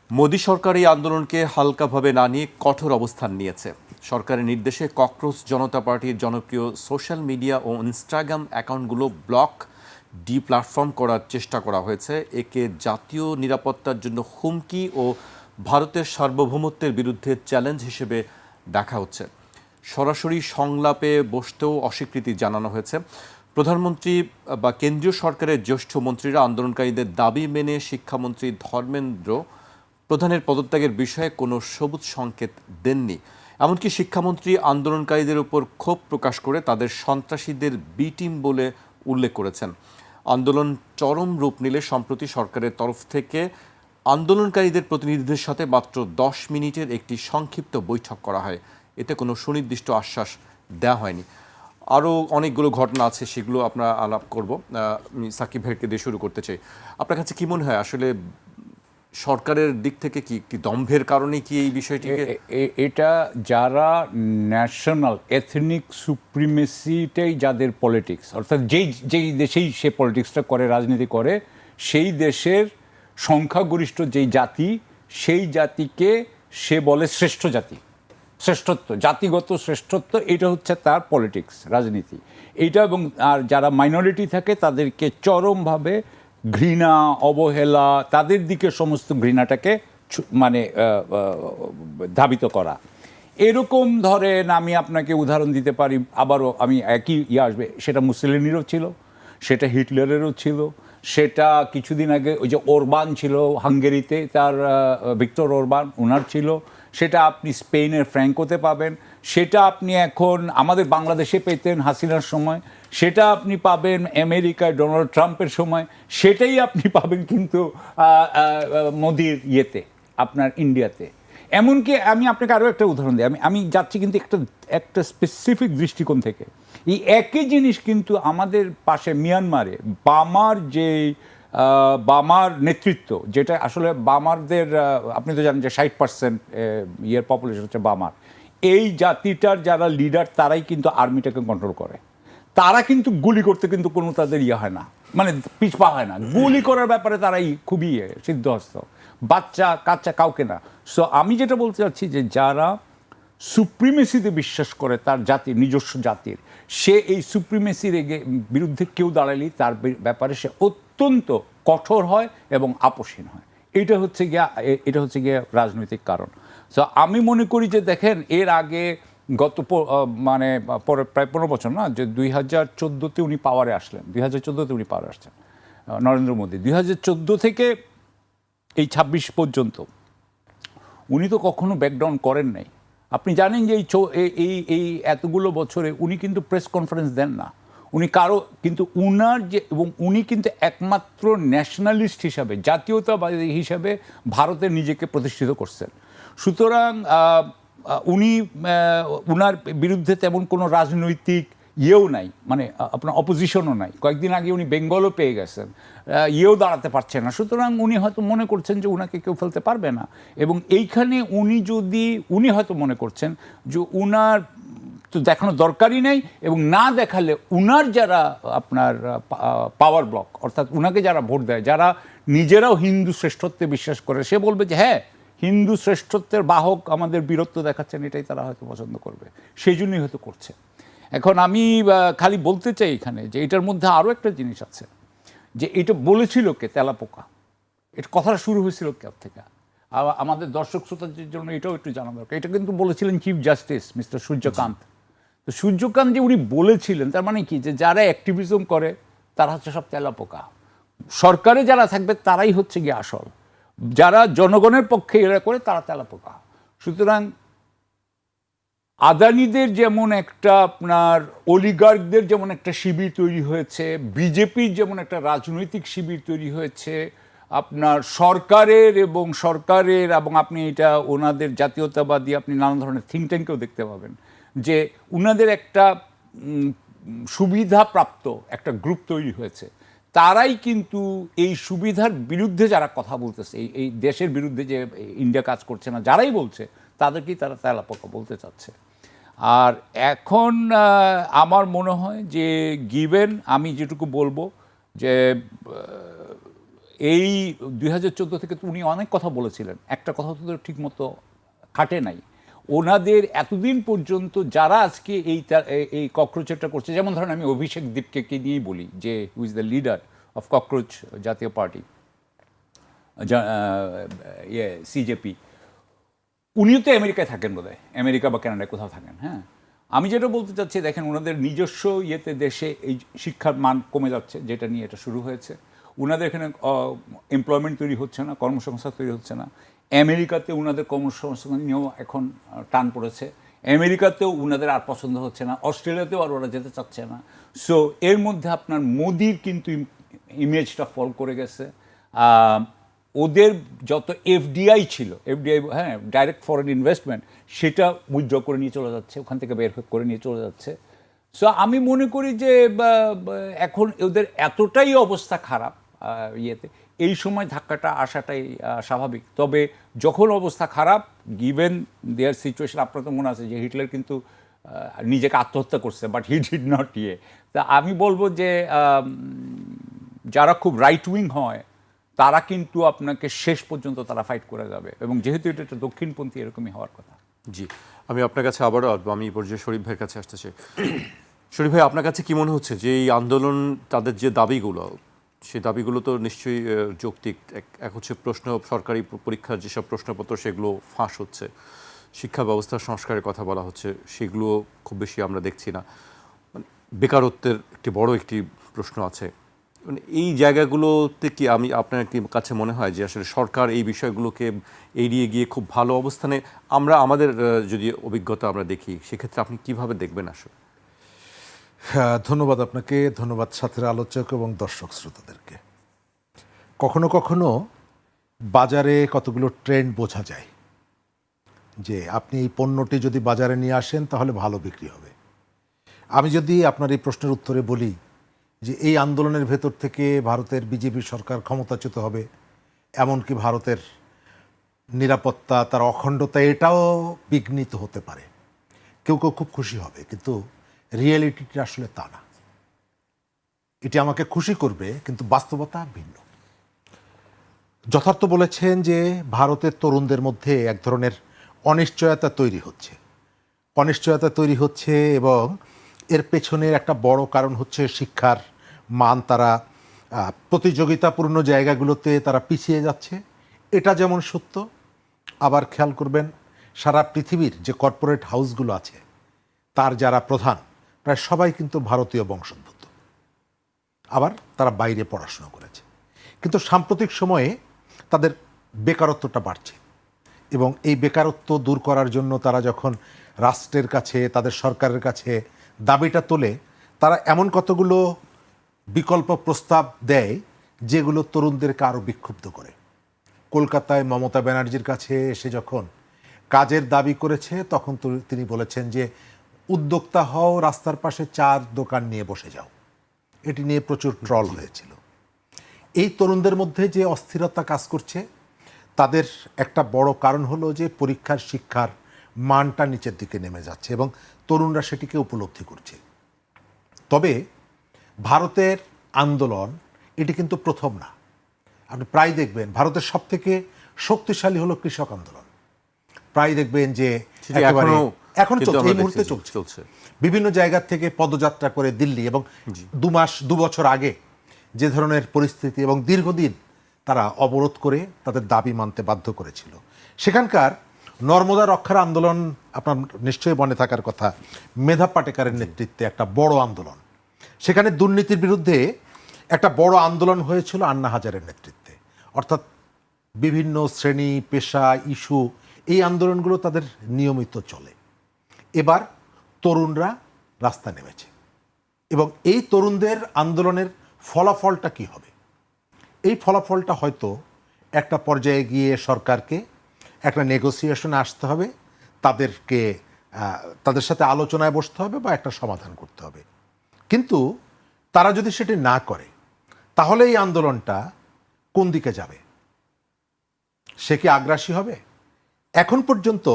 মোদী সরকার এই আন্দোলনকে হালকাভাবে না নিয়ে কঠোর অবস্থান নিয়েছে। সরকারের নির্দেশে ককরোচ জনতা পার্টির জনপ্রিয় সোশ্যাল মিডিয়া ও ইনস্টাগ্রাম অ্যাকাউন্টগুলো ব্লক প্ল্যাটফর্ম করার চেষ্টা করা হয়েছে। একে জাতীয় নিরাপত্তার জন্য হুমকি ও ভারতের সার্বভৌমত্বের বিরুদ্ধে চ্যালেঞ্জ হিসেবে দেখা হচ্ছে। সরাসরি সংলাপে বসতেও অস্বীকৃতি জানানো হয়েছে। প্রধানমন্ত্রী বা কেন্দ্রীয় সরকারের জ্যেষ্ঠ মন্ত্রীরা আন্দোলনকারীদের দাবি মেনে শিক্ষামন্ত্রী ধর্মেন্দ্র প্রধানের পদত্যাগের বিষয়ে কোনো সবুজ সংকেত দেননি। এমনকি শিক্ষামন্ত্রী আন্দোলনকারীদের উপর ক্ষোভ প্রকাশ করে তাদের সন্ত্রাসীদের বি টিম বলে উল্লেখ করেছেন। আন্দোলন চরম রূপ নিলে সম্প্রতি সরকারের তরফ থেকে আন্দোলনকারীদের প্রতিনিধিদের সাথে মাত্র 10 মিনিটের একটি সংক্ষিপ্ত বৈঠক করা হয়। এতে কোনো সুনির্দিষ্ট আশ্বাস দেওয়া হয়নি। আরও অনেকগুলো ঘটনা আছে, সেগুলো আমরা আলাপ করব। আমি সাকিব ভাইকে দিয়ে শুরু করতে চাই। আপনার কাছে কি মনে হয়, আসলে সরকারের দিক থেকে কি একটি দম্ভের কারণে কি এই বিষয়টিকে এটা যারা ন্যাশনাল এথনিক সুপ্রিমেসিটাই যাদের পলিটিক্স, অর্থাৎ যেই দেশেই সে পলিটিক্সটা করে, রাজনীতি করে, সেই দেশের সংখ্যাগরিষ্ঠ যেই জাতি, সেই জাতিকে সে বলে শ্রেষ্ঠ জাতি, শ্রেষ্ঠত্ব, জাতিগত শ্রেষ্ঠত্ব, এটা হচ্ছে তার পলিটিক্স, রাজনীতি এইটা। এবং আর যারা মাইনরিটি থাকে তাদেরকে চরমভাবে ঘৃণা, অবহেলা, তাদের দিকে সমস্ত ঘৃণাটাকে মানে ধাবিত করা। এরকম ধরেন, আমি আপনাকে উদাহরণ দিতে পারি, আবারও আমি একই আসবে, সেটা মুসলিনেরও ছিল, সেটা হিটলারেরও ছিল, সেটা কিছুদিন আগে ওই যে ওরবান ছিল হাঙ্গেরিতে, তার ভিক্টর ওরবান, ওনার ছিল, সেটা আপনি স্পেনের ফ্র্যাঙ্কোতে পাবেন, সেটা আপনি এখন আমাদের বাংলাদেশে পেতেন হাসিনার সময়, সেটা আপনি পাবেন আমেরিকায় ডোনাল্ড ট্রাম্পের সময়, সেটাই আপনি পাবেন কিন্তু মোদির ইয়েতে, আপনার ইন্ডিয়াতে। এমনকি আমি আপনাকে আরও একটা উদাহরণ দিই, আমি যাচ্ছি কিন্তু একটা স্পেসিফিক দৃষ্টিকোণ থেকে। এই একই জিনিস কিন্তু আমাদের পাশে মিয়ানমারে বামার নেতৃত্ব, যেটা আসলে বামারদের, আপনি তো জানেন যে 60% ইয়ের পপুলেশন হচ্ছে বামার, এই জাতিটার যারা লিডার তারাই কিন্তু আর্মিটাকে কন্ট্রোল করে। তারা কিন্তু গুলি করতে কিন্তু কোনো তাদের ইয়ে হয় না, মানে পিছপা হয় না, গুলি করার ব্যাপারে তারাই খুবই সিদ্ধহস্ত, বাচ্চা কাচ্চা কাউকে না। সো আমি যেটা বলতে চাচ্ছি যে যারা সুপ্রিমেসিতে বিশ্বাস করে, তার জাতির, নিজস্ব জাতির, সে এই সুপ্রিমেসির বিরুদ্ধে কেউ দাঁড়ালেই তার ব্যাপারে সে অত্যন্ত কঠোর হয় এবং আপোষহীন হয়। এটা হচ্ছে গিয়া রাজনৈতিক কারণ। সো আমি মনে করি যে দেখেন, এর আগে মানে প্রায় 15 বছর না, যে 2014-তে উনি পাওয়ারে আসলেন, 2014-তে উনি পাওয়ারে আসছেন নরেন্দ্র মোদী, 2014 থেকে এই 26 পর্যন্ত উনি তো কখনো ব্যাকডাউন করেন নাই। আপনি জানেন যে এই এতগুলো বছরে উনি কিন্তু প্রেস কনফারেন্স দেন না, উনি কারো কিন্তু এবং উনি কিন্তু একমাত্র ন্যাশনালিস্ট হিসাবে, জাতীয়তাবাদী হিসাবে ভারতে নিজেকে প্রতিষ্ঠিত করছেন। সুতরাং উনার বিরুদ্ধে তেমন কোনো রাজনৈতিক ইয়েও নাই, মানে আপনার অপোজিশনও নাই। কয়েকদিন আগে উনি বেঙ্গলও পেয়ে গেছেন, ইয়েও দাঁড়াতে পারছেন না। সুতরাং উনি হয়তো মনে করছেন যে উনাকে কেউ ফেলতে পারবে না। এবং এইখানে উনি হয়তো মনে করছেন যে উনার তো দেখানো দরকারই নেই, এবং না দেখালে উনার যারা আপনার পাওয়ার ব্লক, অর্থাৎ উনাকে যারা ভোট দেয়, যারা নিজেরাও হিন্দু শ্রেষ্ঠত্বে বিশ্বাস করে, সে বলবে যে হ্যাঁ, হিন্দু শ্রেষ্ঠত্বের বাহক আমাদের বীরত্ব দেখাচ্ছেন, এটাই তারা হয়তো পছন্দ করবে, সেই জন্যই হয়তো করছে। এখন আমি খালি বলতে চাই এখানে যে এটার মধ্যে আরও একটা জিনিস আছে, যে এটা বলেছিল কে, তেলাপোকা, এটা কথাটা শুরু হয়েছিল কে থেকে। আমাদের দর্শক শ্রোতাদের জন্য এটাও একটু জানা দরকার। এটা কিন্তু বলেছিলেন চিফ জাস্টিস মিস্টার সূর্যকান্ত। তো সূর্যকান্ত যে উনি বলেছিলেন, তার মানে কি, যে যারা অ্যাক্টিভিজম করে তারা হচ্ছে সব তেলাপোকা, সরকারে যারা থাকবে তারাই হচ্ছে গিয়ে আসল, যারা জনগণের পক্ষে এরা করে তারা তেলাপোকা। সুতরাং আদানিদের যেমন একটা, আপনার অলিগার্কদের যেমন একটা শিবির তৈরি হয়েছে, বিজেপির যেমন একটা রাজনৈতিক শিবির তৈরি হয়েছে, আপনার সরকারের এবং আপনি এটা ওনাদের জাতীয়তাবাদী, আপনি নানা ধরনের থিঙ্ক ট্যাঙ্কেও দেখতে পাবেন যে উনাদের একটা সুবিধাপ্রাপ্ত একটা গ্রুপ তৈরি হয়েছে। তারাই কিন্তু এই সুবিধার বিরুদ্ধে যারা কথা বলতেছে, এই দেশের বিরুদ্ধে যে ইন্ডিয়া কাজ করছে না, যারাই বলছে, তাদেরকেই তারা তেলাপোকা বলতে চাচ্ছে। আর এখন আমার মনে হয় যে গিভেন, আমি যেটুকু বলবো যে এই 2014 থেকে তো উনি অনেক কথা বলেছিলেন, একটা কথা তো ঠিক মতো খাটে নাই। ওনাদের এতদিন পর্যন্ত যারা আজকে এই ককরোচটা করছে, যেমন ধরেন আমি অভিষেক দীপকে নিয়েই বলি, যে who is the leader of cockroach জাতীয় পার্টি, সিজেপি। উনিও তো আমেরিকায় থাকেন বোধহয়, আমেরিকা বা কানাডায় কোথাও থাকেন। হ্যাঁ, আমি যেটা বলতে চাচ্ছি, দেখেন ওনাদের নিজস্ব দেশে এই শিক্ষার মান কমে যাচ্ছে, যেটা নিয়ে এটা শুরু হয়েছে। ওনাদের এখানে এমপ্লয়মেন্ট তৈরি হচ্ছে না, কর্মসংস্থান তৈরি হচ্ছে না। আমেরিকাতে ওনাদের কর্মসংস্থান নিয়েও এখন টান পড়েছে। আমেরিকাতেও ওনাদের আর পছন্দ হচ্ছে না, অস্ট্রেলিয়াতেও আর ওরা যেতে চাচ্ছে না। সো এর মধ্যে আপনার মোদির কিন্তু ইমেজটা ফল করে গেছে। ওদের যত এফডিআই ছিল, এফডিআই, হ্যাঁ, ডাইরেক্ট ফরেন ইনভেস্টমেন্ট, সেটা উইথড্র করে নিয়ে চলে যাচ্ছে, ওখান থেকে বের করে নিয়ে চলে যাচ্ছে। সো আমি মনে করি যে এখন ওদের এতটাই অবস্থা খারাপ, এই সময় ধাক্কাটা আসাটাই স্বাভাবিক। তবে যখন অবস্থা খারাপ, গিভেন দেয়ার সিচুয়েশন, আপনার তো মনে আছে যে হিটলার কিন্তু নিজেকে আত্মহত্যা করছে, বাট হি ডিড নট তা আমি বলবো যে যারা খুব রাইট উইং হয় তারা কিন্তু আপনাকে শেষ পর্যন্ত তারা ফাইট করে যাবে, এবং যেহেতু এটা একটা দক্ষিণপন্থী, এরকমই হওয়ার কথা। জি, আমি আপনার কাছে আবারও আসবো, আমি এই পর্যায়ে শরীফ ভাইয়ের কাছে আসতে চাই। শরীফ ভাই, আপনার কাছে কি মনে হচ্ছে যে এই আন্দোলন, তাদের যে দাবিগুলো, সেই দাবিগুলো তো নিশ্চয়ই যৌক্তিক। এক হচ্ছে প্রশ্ন, সরকারি পরীক্ষার যেসব প্রশ্নপত্র সেগুলো ফাঁস হচ্ছে, শিক্ষা ব্যবস্থার সংস্কারের কথা বলা হচ্ছে, সেগুলো খুব বেশি আমরা দেখছি না। মানে বেকারত্বের একটি প্রশ্ন আছে। মানে এই জায়গাগুলোতে কি আপনার কি কাছে মনে হয় যে আসলে সরকার এই বিষয়গুলোকে এড়িয়ে গিয়ে খুব ভালো অবস্থানে, আমাদের যদি অভিজ্ঞতা আমরা দেখি, সেক্ষেত্রে আপনি কিভাবে দেখবেন আসলে? ধন্যবাদ আপনাকে, ধন্যবাদ সাথের আলোচক এবং দর্শক শ্রোতাদেরকে। কখনো কখনো বাজারে কতগুলো ট্রেন্ড বোঝা যায়, যে আপনি এই পণ্যটি যদি বাজারে নিয়ে আসেন তাহলে ভালো বিক্রি হবে। আমি যদি আপনার এই প্রশ্নের উত্তরে বলি যে এই আন্দোলনের ভেতর থেকে ভারতের বিজেপি সরকার ক্ষমতাচ্যুত হবে, এমনকি ভারতের নিরাপত্তা, তার অখণ্ডতা, এটাও বিঘ্নিত হতে পারে, কেউ কেউ খুব খুশি হবে, কিন্তু রিয়েলিটিটা আসলে তা না। এটি আমাকে খুশি করবে, কিন্তু বাস্তবতা ভিন্ন। যথার্থ বলেছেন যে ভারতের তরুণদের মধ্যে এক ধরনের অনিশ্চয়তা তৈরি হচ্ছে, এবং এর পেছনের একটা বড় কারণ হচ্ছে শিক্ষার মান। তারা প্রতিযোগিতাপূর্ণ জায়গাগুলোতে তারা পিছিয়ে যাচ্ছে, এটা যেমন সত্য। আবার খেয়াল করবেন, সারা পৃথিবীর যে কর্পোরেট হাউসগুলো আছে তার যারা প্রধান, প্রায় সবাই কিন্তু ভারতীয় বংশোদ্ভূত, আবার তারা বাইরে পড়াশোনা করেছে। কিন্তু সাম্প্রতিক সময়ে তাদের বেকারত্বটা বাড়ছে, এবং এই বেকারত্ব দূর করার জন্য তারা যখন রাষ্ট্রের কাছে, তাদের সরকারের কাছে দাবিটা তোলে, তারা এমন কতগুলো বিকল্প প্রস্তাব দেয় যেগুলো তরুণদেরকে আরও বিক্ষুব্ধ করে। কলকাতায় মমতা ব্যানার্জির কাছে এসে যখন কাজের দাবি করেছে, তখন তিনি বলেছেন যে উদ্যোক্তা হও, রাস্তার পাশে চার দোকান নিয়ে বসে যাও। এটি নিয়ে প্রচুর ট্রল হয়েছিল। এই তরুণদের মধ্যে যে অস্থিরতা কাজ করছে, তাদের একটা বড় কারণ হলো যে পরীক্ষার শিক্ষার মানটা নিচের দিকে নেমে যাচ্ছে, এবং তরুণরা সেটিকে উপলব্ধি করছে। তবে ভারতের আন্দোলন এটি কিন্তু প্রথম না। আপনি প্রায় দেখবেন ভারতের সবথেকে শক্তিশালী হলো কৃষক আন্দোলন। প্রায় দেখবেন যে এখন চলছে, এই মুহূর্তে চলছে। বিভিন্ন জায়গা থেকে পদযাত্রা করে দিল্লি, এবং 2 বছর আগে যে ধরনের পরিস্থিতি, এবং দীর্ঘদিন তারা অবরোধ করে তাদের দাবি মানতে বাধ্য করেছিল। সেখানকার নর্মদা রক্ষার আন্দোলন আপনার নিশ্চয়ই মনে থাকার কথা, মেধা পাটেকারের নেতৃত্বে একটা বড় আন্দোলন। সেখানে দুর্নীতির বিরুদ্ধে একটা বড় আন্দোলন হয়েছিল আন্না হাজারের নেতৃত্বে। অর্থাৎ বিভিন্ন শ্রেণী, পেশা, ইস্যু, এই আন্দোলনগুলো তাদের নিয়মিত চলে। এবার তরুণরা রাস্তা নেমেছে, এবং এই তরুণদের আন্দোলনের ফলাফলটা কি হবে? এই ফলাফলটা হয়তো একটা পর্যায়ে গিয়ে সরকারকে একটা নেগোসিয়েশনে আসতে হবে, তাদের সাথে আলোচনায় বসতে হবে, বা একটা সমাধান করতে হবে। কিন্তু তারা যদি সেটি না করে, তাহলে এই আন্দোলনটা কোন দিকে যাবে? সে কি আগ্রাসী হবে? এখন পর্যন্ত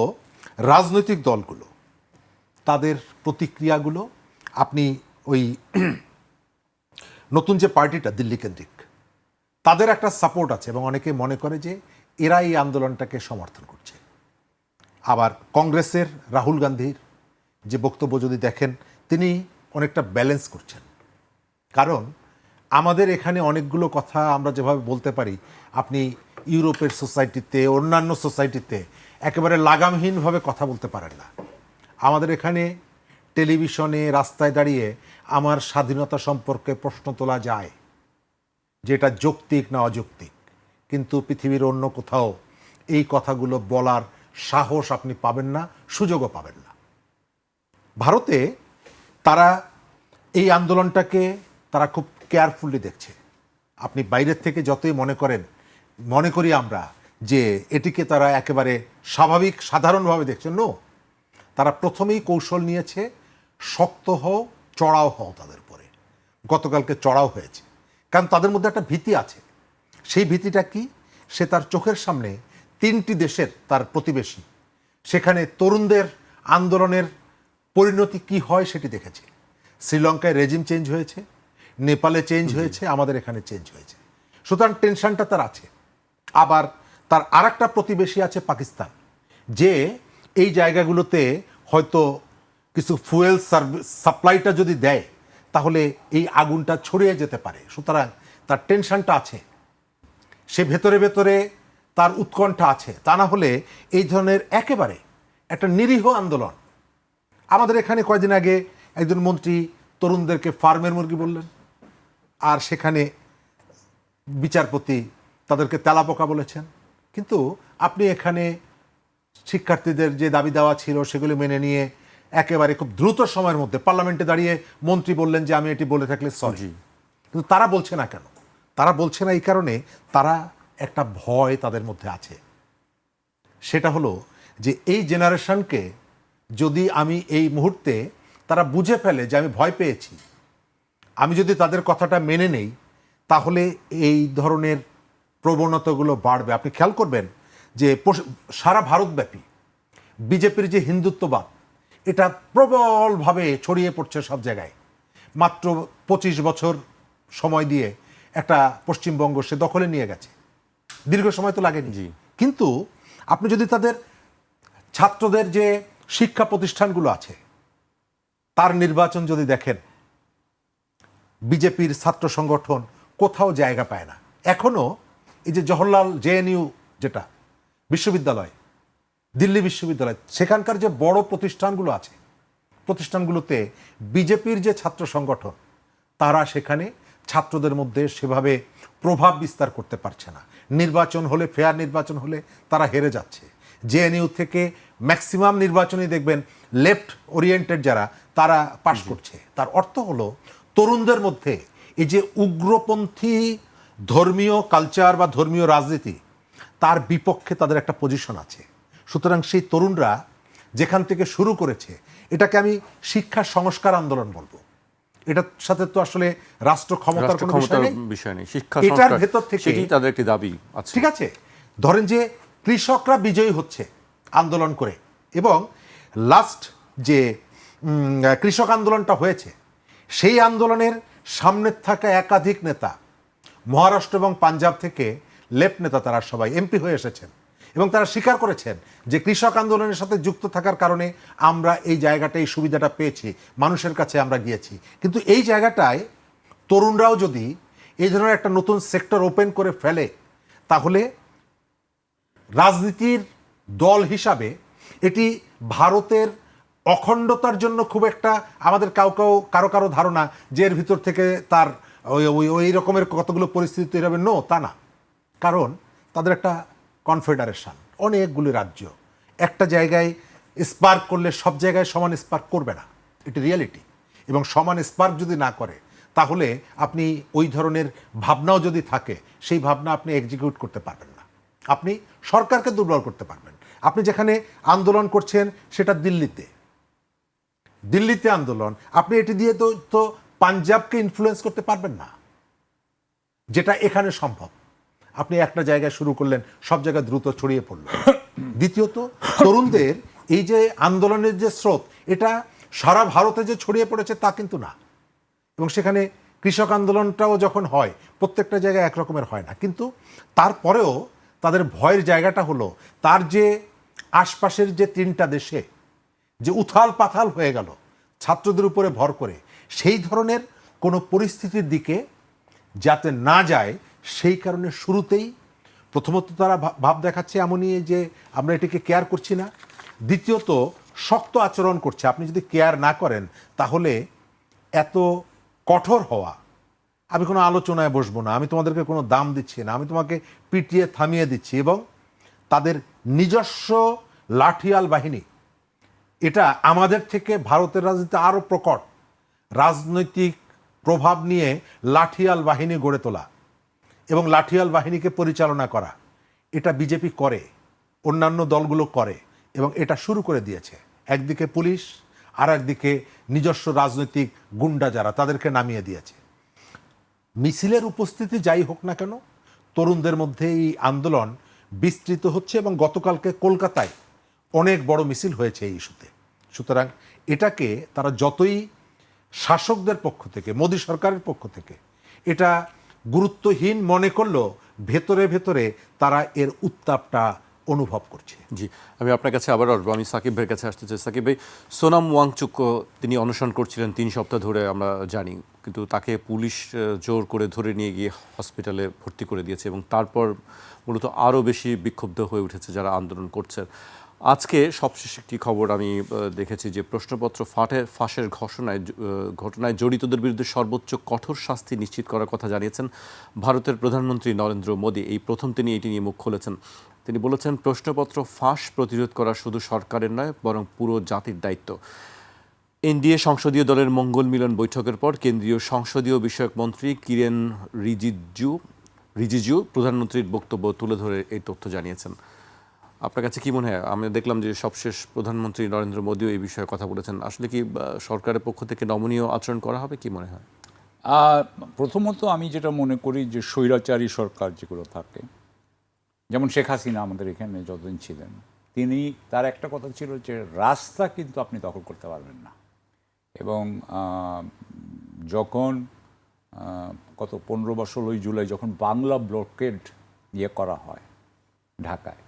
রাজনৈতিক দলগুলো, তাদের প্রতিক্রিয়াগুলো, আপনি ওই নতুন যে পার্টিটা দিল্লি কেন্দ্রিক, তাদের একটা সাপোর্ট আছে এবং অনেকে মনে করে যে এরা এই আন্দোলনটাকে সমর্থন করছে। আবার কংগ্রেসের রাহুল গান্ধীর যে বক্তব্য যদি দেখেন, তিনি অনেকটা ব্যালেন্স করছেন। কারণ আমাদের এখানে অনেকগুলো কথা আমরা যেভাবে বলতে পারি, আপনি ইউরোপের সোসাইটিতে, অন্যান্য সোসাইটিতে একেবারে লাগামহীনভাবে কথা বলতে পারেন না। আমাদের এখানে টেলিভিশনে, রাস্তায় দাঁড়িয়ে আমার স্বাধীনতা সম্পর্কে প্রশ্ন তোলা যায়, যেটা যৌক্তিক না অযৌক্তিক, কিন্তু পৃথিবীর অন্য কোথাও এই কথাগুলো বলার সাহস আপনি পাবেন না, সুযোগও পাবেন না। ভারতে তারা এই আন্দোলনটাকে তারা খুব কেয়ারফুলি দেখছে। আপনি বাইরের থেকে যতই মনে করি আমরা যে এটিকে তারা একেবারে স্বাভাবিক সাধারণভাবে দেখছে, নো, তারা প্রথমেই কৌশল নিয়েছে, শক্ত হও, চড়াও হও তাদের উপরে। গতকালকে চড়াও হয়েছে, কারণ তাদের মধ্যে একটা ভীতি আছে। সেই ভীতিটা কি? সে তার চোখের সামনে 3টি দেশের তার প্রতিবেশী, সেখানে তরুণদের আন্দোলনের পরিণতি কি হয় সেটি দেখেছে। শ্রীলঙ্কায় রেজিম চেঞ্জ হয়েছে, নেপালে চেঞ্জ হয়েছে, আমাদের এখানে চেঞ্জ হয়েছে। সুতরাং টেনশনটা তার আছে। আবার তার আরেকটা প্রতিবেশী আছে পাকিস্তান, যে এই জায়গাগুলোতে হয়তো কিছু ফুয়েল সাপ্লাইটা যদি দেয় তাহলে এই আগুনটা ছড়িয়ে যেতে পারে। সুতরাং তার টেনশনটা আছে, সে ভেতরে ভেতরে তার উৎকণ্ঠা আছে। তা না হলে এই ধরনের একেবারে একটা নিরীহ আন্দোলন। আমাদের এখানে কয়েকদিন আগে একজন মন্ত্রী তরুণদেরকে ফার্মের মুরগি বললেন, আর সেখানে বিচারপতি তাদেরকে তেলাপোকা বলেছেন। কিন্তু আপনি এখানে শিক্ষার্থীদের যে দাবি দেওয়া ছিল সেগুলো মেনে নিয়ে একেবারে খুব দ্রুত সময়ের মধ্যে পার্লামেন্টে দাঁড়িয়ে মন্ত্রী বললেন যে আমি এটি বলে থাকলে সরি। কিন্তু তারা বলছে না কেন? তারা বলছে না এই কারণে, তারা একটা ভয় তাদের মধ্যে আছে। সেটা হলো যে এই জেনারেশনকে যদি আমি এই মুহূর্তে, তারা বুঝে ফেলে যে আমি ভয় পেয়েছি, আমি যদি তাদের কথাটা মেনে নেই তাহলে এই ধরনের প্রবণতাগুলো বাড়বে। আপনি খেয়াল করবেন যে সারা ভারতব্যাপী বিজেপির যে হিন্দুত্ববাদ, এটা প্রবলভাবে ছড়িয়ে পড়ছে সব জায়গায়। মাত্র 25 বছর সময় দিয়ে একটা পশ্চিমবঙ্গ সে দখলে নিয়ে গেছে। দীর্ঘ সময় তো লাগেনি। কিন্তু আপনি যদি তাদের ছাত্রদের যে শিক্ষা প্রতিষ্ঠানগুলো আছে তার নির্বাচন যদি দেখেন, বিজেপির ছাত্র সংগঠন কোথাও জায়গা পায় না। এখনো এই যে জওহরলাল জেএনইউ যেটা বিশ্ববিদ্যালয়, দিল্লি বিশ্ববিদ্যালয়, সেখানকার যে বড় প্রতিষ্ঠানগুলো আছে, প্রতিষ্ঠানগুলোতে বিজেপির যে ছাত্র সংগঠন, তারা সেখানে ছাত্রদের মধ্যে সেভাবে প্রভাব বিস্তার করতে পারছে না। নির্বাচন হলে, ফেয়ার নির্বাচন হলে তারা হেরে যাচ্ছে। জেএনইউ থেকে ম্যাক্সিমাম নির্বাচনই দেখবেন লেফট ওরিয়েন্টেড যারা, তারা পাশ করছে। তার অর্থ হলো তরুণদের মধ্যে এই যে উগ্রপন্থী ধর্মীয় কালচার বা ধর্মীয় রাজনীতি, তার বিপক্ষে তাদের একটা পজিশন আছে। সুতরাং সেই তরুণরা যেখান থেকে শুরু করেছে, এটাকে আমি শিক্ষা সংস্কার আন্দোলন বলবো। এটার সাথে তো আসলে রাষ্ট্র ক্ষমতার কোনো বিষয় নেই। শিক্ষা এটার ভেতর থেকে সেটি তাদের একটি দাবি আছে। ঠিক আছে, ধরেন যে কৃষকরা বিজয়ী হচ্ছে আন্দোলন করে, এবং লাস্ট যে কৃষক আন্দোলনটা হয়েছে, সেই আন্দোলনের সামনের থাকা একাধিক নেতা মহারাষ্ট্র এবং পাঞ্জাব থেকে লেফট নেতা, তারা সবাই এমপি হয়ে এসেছেন এবং তারা স্বীকার করেছেন যে কৃষক আন্দোলনের সাথে যুক্ত থাকার কারণে আমরা এই জায়গাটা, এই সুবিধাটা পেয়েছি, মানুষের কাছে আমরা গিয়েছি। কিন্তু এই জায়গাটায় তরুণরাও যদি এই ধরনের একটা নতুন সেক্টর ওপেন করে ফেলে, তাহলে রাজনীতির দল হিসাবে এটি ভারতের অখণ্ডতার জন্য খুব একটা, আমাদের কারো ধারণা যে এর ভিতর থেকে তার ওই রকমের কতগুলো পরিস্থিতি তৈরি হবে, নো, তা না। কারণ তাদের একটা কনফেডারেশন, অনেকগুলি রাজ্য একটা জায়গায় স্পার্ক করলে সব জায়গায় সমান স্পার্ক করবে না, এটি রিয়েলিটি। এবং সমান স্পার্ক যদি না করে, তাহলে আপনি ওই ধরনের ভাবনাও যদি থাকে, সেই ভাবনা আপনি এক্সিকিউট করতে পারবেন না, আপনি সরকারকে দুর্বল করতে পারবেন। আপনি যেখানে আন্দোলন করছেন সেটা দিল্লিতে আন্দোলন, আপনি এটি দিয়ে তো পাঞ্জাবকে ইনফ্লুয়েন্স করতে পারবেন না, যেটা এখানে সম্ভব। আপনি একটা জায়গায় শুরু করলেন, সব জায়গায় দ্রুত ছড়িয়ে পড়ল। দ্বিতীয়ত, তরুণদের এই যে আন্দোলনের যে স্রোত, এটা সারা ভারতে যে ছড়িয়ে পড়েছে তা কিন্তু না। এবং সেখানে কৃষক আন্দোলনটাও যখন হয় প্রত্যেকটা জায়গায় একরকমের হয় না, কিন্তু তারপরেও তাদের ভয়ের জায়গাটা হলো তার যে আশপাশের যে 3টা দেশে যে উথাল পাথাল হয়ে গেল ছাত্রদের উপরে ভর করে, সেই ধরনের কোনো পরিস্থিতির দিকে যাতে না যায় সেই কারণে শুরুতেই প্রথমত তারা ভাব দেখাচ্ছে এমনই যে আমরা এটাকে কেয়ার করছি না, দ্বিতীয়ত শক্ত আচরণ করছে। আপনি যদি কেয়ার না করেন তাহলে এত কঠোর হওয়া, আমি কোনো আলোচনায় বসবো না, আমি তোমাদেরকে কোনো দাম দিচ্ছি না, আমি তোমাকে পিটিয়ে থামিয়ে দিচ্ছি, এবং তাদের নিজস্ব লাঠিয়াল বাহিনী, এটা আমাদের থেকে ভারতের রাজনীতিতে আরও প্রকট রাজনৈতিক প্রভাব নিয়ে লাঠিয়াল বাহিনী গড়ে তোলা এবং লাঠিয়াল বাহিনীকে পরিচালনা করা, এটা বিজেপি করে, অন্যান্য দলগুলো করে, এবং এটা শুরু করে দিয়েছে। একদিকে পুলিশ, আর একদিকে নিজস্ব রাজনৈতিক গুন্ডা যারা, তাদেরকে নামিয়ে দিয়েছে। মিছিলের উপস্থিতি যাই হোক না কেন, তরুণদের মধ্যে এই আন্দোলন বিস্তৃত হচ্ছে, এবং গতকালকে কলকাতায় অনেক বড় মিছিল হয়েছে এই ইস্যুতে। সুতরাং এটাকে তারা যতই শাসকদের পক্ষ থেকে, মোদী সরকারের পক্ষ থেকে এটা গুরুত্বহীন মনে করলেও ভেতরে ভেতরে তারা এর উত্তাপটা অনুভব করছে। জি, আমি আপনার কাছে আবার আসবো। আমি সাকিব ভাইয়ের কাছে আসতে চাই। সাকিব ভাই, সোনাম ওয়াংচুক তিনি অনশন করছিলেন 3 সপ্তাহ ধরে, আমরা জানি, কিন্তু তাকে পুলিশ জোর করে ধরে নিয়ে গিয়ে হসপিটালে ভর্তি করে দিয়েছে, এবং তারপর মূলত আরও বেশি বিক্ষুব্ধ হয়ে উঠেছে যারা আন্দোলন করছেন। আজকে সবশেষ একটি খবর আমি দেখেছি যে প্রশ্নপত্র ফাঁসের ঘটনায় জড়িতদের বিরুদ্ধে সর্বোচ্চ কঠোর শাস্তি নিশ্চিত করার কথা জানিয়েছেন ভারতের প্রধানমন্ত্রী নরেন্দ্র মোদী। এই প্রথম তিনি এটি নিয়ে মুখ খুলেছেন। তিনি বলেছেন, প্রশ্নপত্র ফাঁস প্রতিরোধ করা শুধু সরকারের নয়, বরং পুরো জাতির দায়িত্ব। এনডিএ সংসদীয় দলের মঙ্গল মিলন বৈঠকের পর কেন্দ্রীয় সংসদীয় বিষয়ক মন্ত্রী কিরেন রিজিজু প্রধানমন্ত্রীর বক্তব্য তুলে ধরে এই তথ্য জানিয়েছেন। আপনার কাছে কি মনে হয়? আমি দেখলাম যে সবশেষ প্রধানমন্ত্রী নরেন্দ্র মোদীও এই বিষয়ে কথা বলেছেন। আসলে কি সরকারের পক্ষ থেকে নমনীয় আচরণ করা হবে, কি মনে হয়? প্রথমত আমি যেটা মনে করি যে স্বৈরাচারী সরকার যেগুলো থাকে, যেমন শেখ হাসিনা আমাদের এখানে যতদিন ছিলেন, তার একটা কথা ছিল যে রাস্তা কিন্তু আপনি দখল করতে পারবেন না। এবং যখন গত 15 বা 16 জুলাই যখন বাংলা ব্লকেড করা হয় ঢাকায়,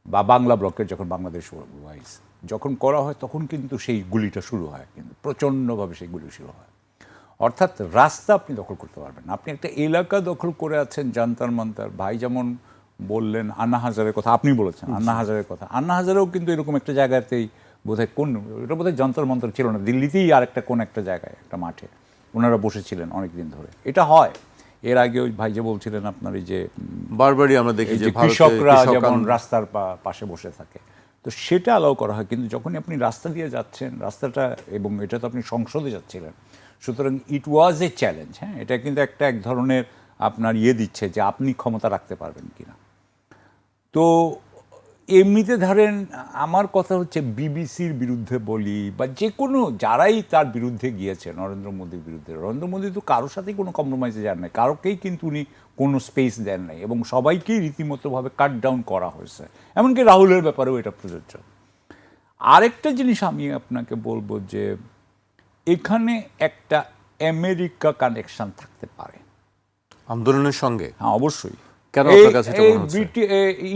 বা বাংলা ব্লকের যখন বাংলাদেশ ওয়াইজ যখন করা হয়, তখন কিন্তু সেই গুলিটা শুরু হয়, কিন্তু প্রচণ্ডভাবে সেই গুলি শুরু হয়। অর্থাৎ রাস্তা আপনি দখল করতে পারবেন না। আপনি একটা এলাকা দখল করে আছেন, জান্তার মান্তার। ভাই যেমন বললেন আন্না হাজারের কথা, আপনি বলেছেন আন্না হাজারের কথা, আন্না হাজারেও কিন্তু এরকম একটা জায়গাতেই বোধহয় এটা বোধহয় যন্তর মন্তর ছিল না, দিল্লিতেই আর একটা কোন একটা জায়গায় একটা মাঠে ওনারা বসেছিলেন অনেক দিন ধরে। এটা হয়। এর আগে ওই ভাই যে বলছিলেন আপনার এই যে বারবারই আমরা দেখি যে কৃষকরা যেমন রাস্তার পাশে বসে থাকে, তো সেটা অ্যালাউ করা হয়। কিন্তু যখনই আপনি রাস্তা দিয়ে যাচ্ছেন, রাস্তাটা, এবং এটা তো আপনি সংসদে যাচ্ছিলেন, সুতরাং ইট ওয়াজ এ চ্যালেঞ্জ। হ্যাঁ, এটা কিন্তু এক ধরনের আপনার দিচ্ছে যে আপনি ক্ষমতা রাখতে পারবেন কিনা। তো এমনিতে ধরেন আমার কথা হচ্ছে বিবিসির বিরুদ্ধে বলি, বা যে কোনো যারাই তার বিরুদ্ধে গিয়েছে নরেন্দ্র মোদীর বিরুদ্ধে, নরেন্দ্র মোদী তো কারোর সাথেই কোনো কম্প্রোমাইজে যান নাই, কারোকেই কিন্তু উনি কোনো স্পেস দেন নাই, এবং সবাইকেই রীতিমতোভাবে কাট ডাউন করা হয়েছে। এমনকি রাহুলের ব্যাপারেও এটা প্রযোজ্য। আরেকটা জিনিস আমি আপনাকে বলবো যে এখানে একটা আমেরিকা কানেকশন থাকতে পারে আন্দোলনের সঙ্গে। হ্যাঁ, অবশ্যই।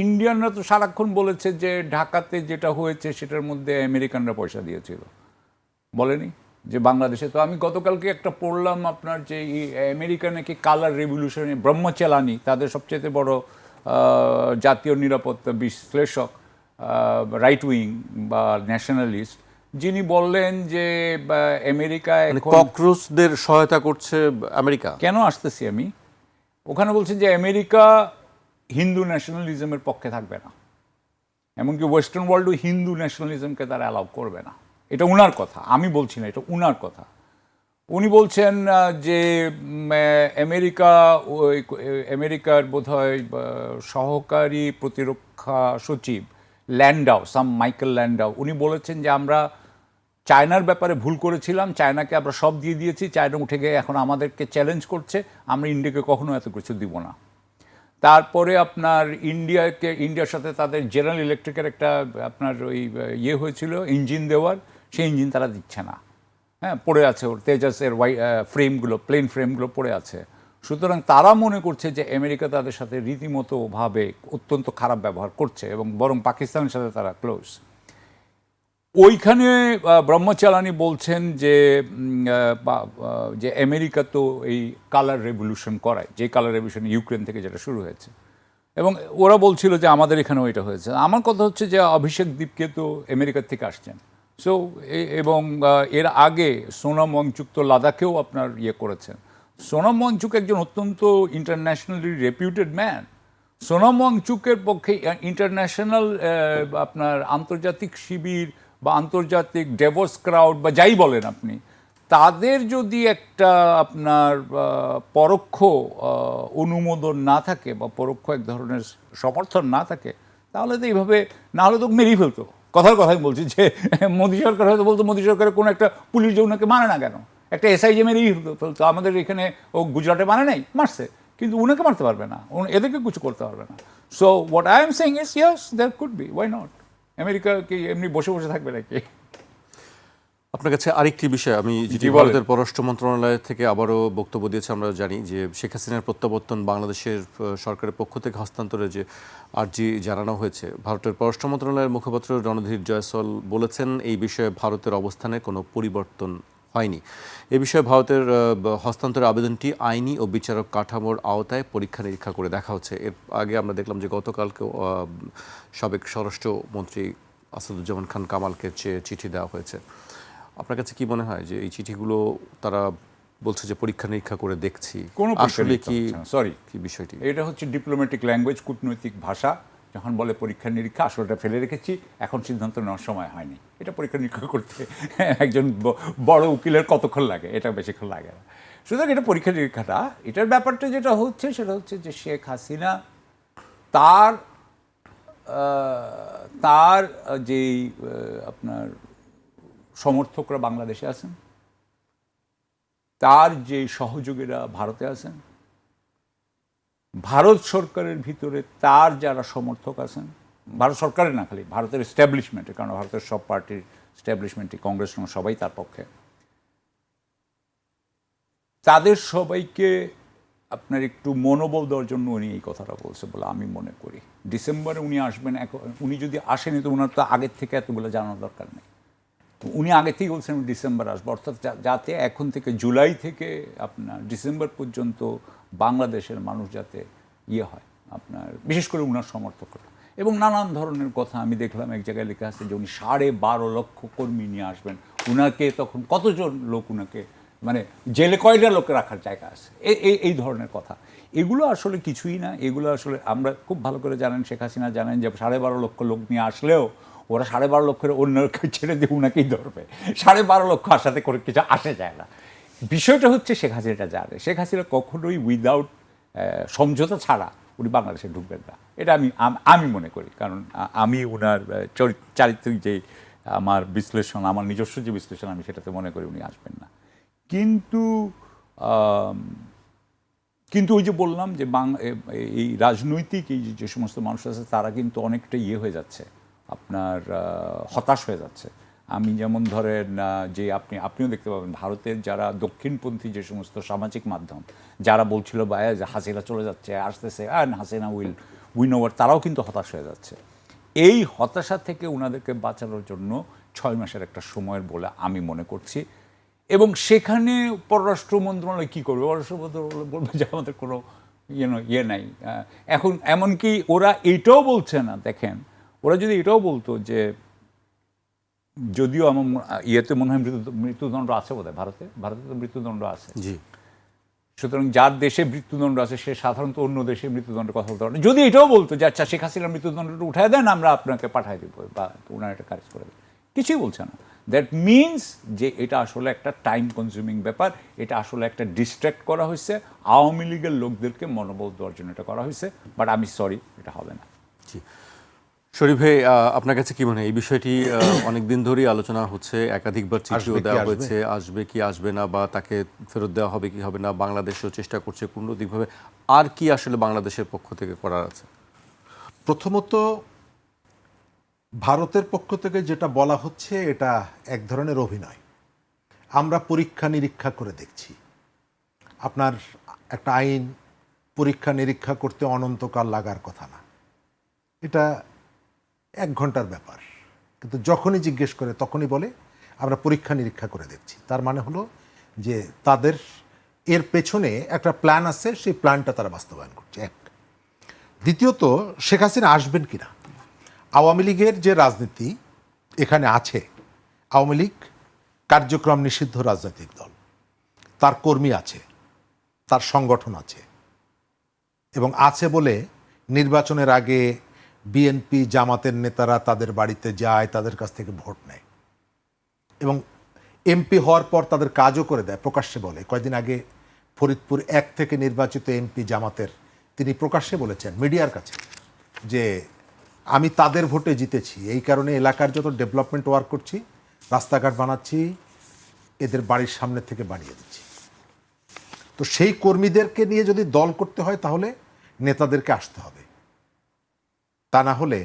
ইন্ডিয়ানরা তো সারাক্ষণ বলেছে যে ঢাকাতে যেটা হয়েছে সেটার মধ্যে আমেরিকানরা পয়সা দিয়েছিল, বলেনি যে বাংলাদেশে। তো আমি গতকালকে একটা পড়লাম আপনার যে আমেরিকা নাকি কালার রেভলিউশনে ব্রহ্মচালানি, তাদের সবচেয়ে বড় জাতীয় নিরাপত্তা বিশ্লেষক, রাইট উইং বা ন্যাশনালিস্ট, যিনি বললেন যে আমেরিকা ককরোচদের সহায়তা করছে আমেরিকা। কেন আসতেছি আমি ওখানে, বলছেন যে আমেরিকা হিন্দু ন্যাশনালিজমের পক্ষে থাকবে না, এমনকি ওয়েস্টার্ন ওয়ার্ল্ডও হিন্দু ন্যাশনালিজমকে তারা অ্যালাউ করবে না। এটা উনার কথা, আমি বলছি না, এটা উনার কথা। উনি বলছেন যে আমেরিকার বোধহয় সহকারী প্রতিরক্ষা সচিব মাইকেল ল্যান্ডাও, উনি বলেছেন যে আমরা চায়নার ব্যাপারে ভুল করেছিলাম, চায়নাকে আমরা সব দিয়ে দিয়েছি, চায়না উঠে গিয়ে এখন আমাদেরকে চ্যালেঞ্জ করছে, আমরা ইন্ডিয়াকে কখনো এত কিছু দিব না। তারপরে আপনার ইন্ডিয়ার সাথে তাদের জেনারেল ইলেকট্রিকের একটা আপনার ওই হয়েছিল ইঞ্জিন দেওয়ার, সেই ইঞ্জিন তারা দিচ্ছে না। হ্যাঁ পড়ে আছে, ওর তেজাসের ফ্রেমগুলো, প্লেন ফ্রেমগুলো পড়ে আছে। সুতরাং তারা মনে করছে যে আমেরিকা তাদের সাথে রীতিমতো ভাবে অত্যন্ত খারাপ ব্যবহার করছে এবং বরং পাকিস্তানের সাথে তারা ক্লোজ। ওইখানে ব্রহ্মচালানি বলছেন যে যে আমেরিকা তো এই কালার রেভলিউশন করায়, যে কালার রেভলিউশন ইউক্রেন থেকে যেটা শুরু হয়েছে, এবং ওরা বলছিল যে আমাদের এখানেও এটা হয়েছে। আমার কথা হচ্ছে যে অভিষেক দ্বীপকে তো আমেরিকার থেকে আসছেন, সো এবং এর আগে সোনাম ওয়াংচুক তো লাদাখেও আপনার ইয়ে করেছেন। সোনাম ওয়াংচুক একজন অত্যন্ত ইন্টারন্যাশনালি রেপিউটেড ম্যান। সোনাম ওয়াংচুকের পক্ষে ইন্টারন্যাশনাল আপনার আন্তর্জাতিক শিবির বা আন্তর্জাতিক ডেভোস ক্রাউড বা যাই বলেন আপনি, তাদের যদি একটা আপনার পরোক্ষ অনুমোদন না থাকে বা পরোক্ষ এক ধরনের সমর্থন না থাকে, তাহলে তো এইভাবে না হলে তো মেরেই ফেলতো। কথার কথাই বলছি যে মোদী সরকার হয়তো বলতো মোদী সরকারের কোনো একটা পুলিশ যে ওনাকে মানে না কেন, একটা এসআইজি মেরেই ফেলতো। আমাদের এখানে ও গুজরাটে মানে নাই, মারছে, কিন্তু উনাকে মারতে পারবে না, এদেরকে কিছু করতে পারবে না। So what I am saying is yes that could be, why not. America কি এমনি বসে বসে থাকবে নাকি? আপনার কাছে আরেকটি বিষয়, আমি যেটি বলেন। ভারতের পররাষ্ট্র মন্ত্রণালয় থেকে আবারও বক্তব্য দিয়েছে, আমরা জানি যে শেখ হাসিনার প্রত্যাবর্তন বাংলাদেশের সরকারের পক্ষ থেকে হস্তান্তরে যে আর্জি জানানো হয়েছে, ভারতের পররাষ্ট্র মন্ত্রণালয়ের মুখপাত্র রণধীর জয়সওয়াল বলেছেন এই বিষয়ে ভারতের অবস্থানে কোনো পরিবর্তন হয়নি। এ বিষয়ে ভারতের হস্তান্তরের আবেদনটি আইনি ও বিচারক কাঠামোর আওতায় পরীক্ষা নিরীক্ষা করে দেখা হচ্ছে। এর আগে আমরা দেখলাম যে গতকালকেও সাবেক স্বরাষ্ট্রমন্ত্রী আসাদুজ্জামান খান কামালকে চেয়ে চিঠি দেওয়া হয়েছে। আপনার কাছে কি মনে হয় যে এই চিঠিগুলো তারা বলছে যে পরীক্ষা নিরীক্ষা করে দেখছি, কোনো আসলে কি সরি কি বিষয়টি? এটা হচ্ছে ডিপ্লোম্যাটিক ল্যাঙ্গুয়েজ, কূটনৈতিক ভাষা। যখন বলে পরীক্ষা নিরীক্ষা, আসলটা ফেলে রেখেছি, এখন সিদ্ধান্ত নেওয়ার সময় হয়নি। এটা পরীক্ষা নিরীক্ষা করতে একজন বড় উকিলের কতক্ষণ লাগে? এটা বেশিক্ষণ লাগে না। সুতরাং এটা পরীক্ষা নিরীক্ষাটা, এটার ব্যাপারটা যেটা হচ্ছে সেটা হচ্ছে যে শেখ হাসিনা তার তার যেই আপনার সমর্থকরা বাংলাদেশে আছেন, তার যে সহযোগীরা ভারতে আছেন, ভারত সরকারের ভিতরে তার যারা সমর্থক আছেন, ভারত সরকারের না খালি ভারতের এস্টাবলিশমেন্টে, কারণ ভারতের সব পার্টির এস্টাবলিশমেন্টে কংগ্রেস সবাই তার পক্ষে, তাদের সবাইকে আপনার একটু মনোবল দেওয়ার জন্য উনি এই কথাটা বলছে বলে আমি মনে করি। ডিসেম্বরে উনি আসবেন, উনি যদি আসেনি তো ওনার তো আগের থেকে এতগুলো জানার দরকার নেই। উনি আগে থেকেই বলছেন ডিসেম্বর আসবো, অর্থাৎ যাতে এখন থেকে জুলাই থেকে আপনার ডিসেম্বর পর্যন্ত বাংলাদেশের মানুষ যাতে ইয়ে হয় আপনার, বিশেষ করে উনার সমর্থকরা। এবং নানান ধরনের কথা আমি দেখলাম, এক জায়গায় লেখা আছে যে উনি 12.5 লক্ষ কর্মী নিয়ে আসবেন। উনাকে তখন কতজন লোক উনাকে মানে জেলে কয়টা লোক রাখার জায়গা আছে, এই ধরনের কথা। এগুলো আসলে কিছুই না। এগুলো আসলে আমরা খুব ভালো করে জানেন, শেখ হাসিনা জানেন যে 12.5 লক্ষ লোক নিয়ে আসলেও ওরা 12.5 লক্ষের অন্যকে ছেড়ে দিয়ে উনাকেই ধরবে। 12.5 লক্ষ আসাতে করে কিছু আসে যায় না। বিষয়টা হচ্ছে শেখ হাসিনাটা জানে, শেখ হাসিনা কখনোই উইদাউট সমঝোতা ছাড়া উনি বাংলাদেশে ঢুকবেন না। এটা আমি মনে করি, কারণ আমি উনার চারিত্রিক যে আমার বিশ্লেষণ, আমার নিজস্ব যে বিশ্লেষণ, আমি সেটাতে মনে করি উনি আসবেন না। কিন্তু ওই যে বললাম যে এই রাজনৈতিক এই যে সমস্ত মানুষ আছে তারা কিন্তু অনেকটা ইয়ে হয়ে যাচ্ছে, আপনার হতাশ হয়ে যাচ্ছে। আমি যেমন ধরেন যে আপনিও দেখতে পাবেন ভারতের যারা দক্ষিণপন্থী যে সমস্ত সামাজিক মাধ্যম যারা বলছিল যে হাসিনা চলে যাচ্ছে, আসতেছে, হাসিনা উইন ওভার, তারাও কিন্তু হতাশ হয়ে যাচ্ছে। এই হতাশা থেকে ওনাদেরকে বাঁচানোর জন্য 6 মাসের একটা সময়ের বলে আমি মনে করছি। এবং সেখানে পররাষ্ট্র মন্ত্রণালয় কী করবে? পররাষ্ট্র মন্ত্রণালয় বলবে যে আমাদের কোনো ইয়ে নাই। এখন এমনকি ওরা এইটাও বলছে না, দেখেন ওরা যদি এটাও বলতো যে, যদিও আমার ইয়েতে মনে হয় মৃত্যুদণ্ড আছে বোধহয়, ভারতে তো মৃত্যুদণ্ড আছে। জি। সুতরাং যার দেশে মৃত্যুদণ্ড আছে সে সাধারণত অন্য দেশে মৃত্যুদণ্ডের কথা বলতে পারে। যদি এটাও বলতো যে আচ্ছা শেখ হাসিনার মৃত্যুদণ্ডটা উঠায় দেন, আমরা আপনাকে পাঠাই দেবো বা ওনার একটা কাজ করে দেবে, কিছুই বলছে না। দ্যাট মিনস যে এটা আসলে একটা টাইম কনজিউমিং ব্যাপার, এটা আসলে একটা ডিস্ট্র্যাক্ট করা হয়েছে, আওয়ামী লীগের লোকদেরকে মনোবল দেওয়ার জন্য এটা করা হয়েছে। বাট আমি সরি, এটা হবে না। জি, শরীফ ভাই, আপনার কাছে কি মনে হয় এই বিষয়টি? অনেক দিন ধরেই আলোচনা হচ্ছে, একাধিকবার চিঠিও দেওয়া হয়েছে, আসবে কি আসবে না, বা তাকে ফেরত দেওয়া হবে কি হবে না, বাংলাদেশও চেষ্টা করছে কূটনৈতিকভাবে। আর কি আসলে বাংলাদেশের পক্ষ থেকে করার আছে? প্রথমত ভারতের পক্ষ থেকে যেটা বলা হচ্ছে এটা এক ধরনের অভিনয়। আমরা পরীক্ষা নিরীক্ষা করে দেখছি। আপনার একটা আইন পরীক্ষা নিরীক্ষা করতে অনন্তকাল লাগার কথা না, এটা 1 ঘন্টার ব্যাপার। কিন্তু যখনই জিজ্ঞেস করে তখনই বলে আমরা পরীক্ষা নিরীক্ষা করে দেখছি। তার মানে হলো যে তাদের এর পেছনে একটা প্ল্যান আছে, সেই প্ল্যানটা তারা বাস্তবায়ন করছে। এক, দ্বিতীয়ত শেখ হাসিনা আসবেন কিনা। আওয়ামী লীগের যে রাজনীতি এখানে আছে, আওয়ামী লীগ কার্যক্রম নিষিদ্ধ রাজনৈতিক দল, তার কর্মী আছে, তার সংগঠন আছে, এবং আছে বলে নির্বাচনের আগে বিএনপি জামাতের নেতারা তাদের বাড়িতে যায়, তাদের কাছ থেকে ভোট নেয় এবং এমপি হওয়ার পর তাদের কাজও করে দেয়, প্রকাশ্যে বলে। কয়েকদিন আগে ফরিদপুর 1 থেকে নির্বাচিত এমপি জামাতের, তিনি প্রকাশ্যে বলেছেন মিডিয়ার কাছে যে আমি তাদের ভোটে জিতেছি, এই কারণে এলাকার যত ডেভেলপমেন্ট ওয়ার্ক করছি, রাস্তাঘাট বানাচ্ছি, এদের বাড়ির সামনে থেকে বানিয়ে দিচ্ছি। তো সেই কর্মীদেরকে নিয়ে যদি দল করতে হয় তাহলে নেতাদেরকে আসতে হবে, তা না হলে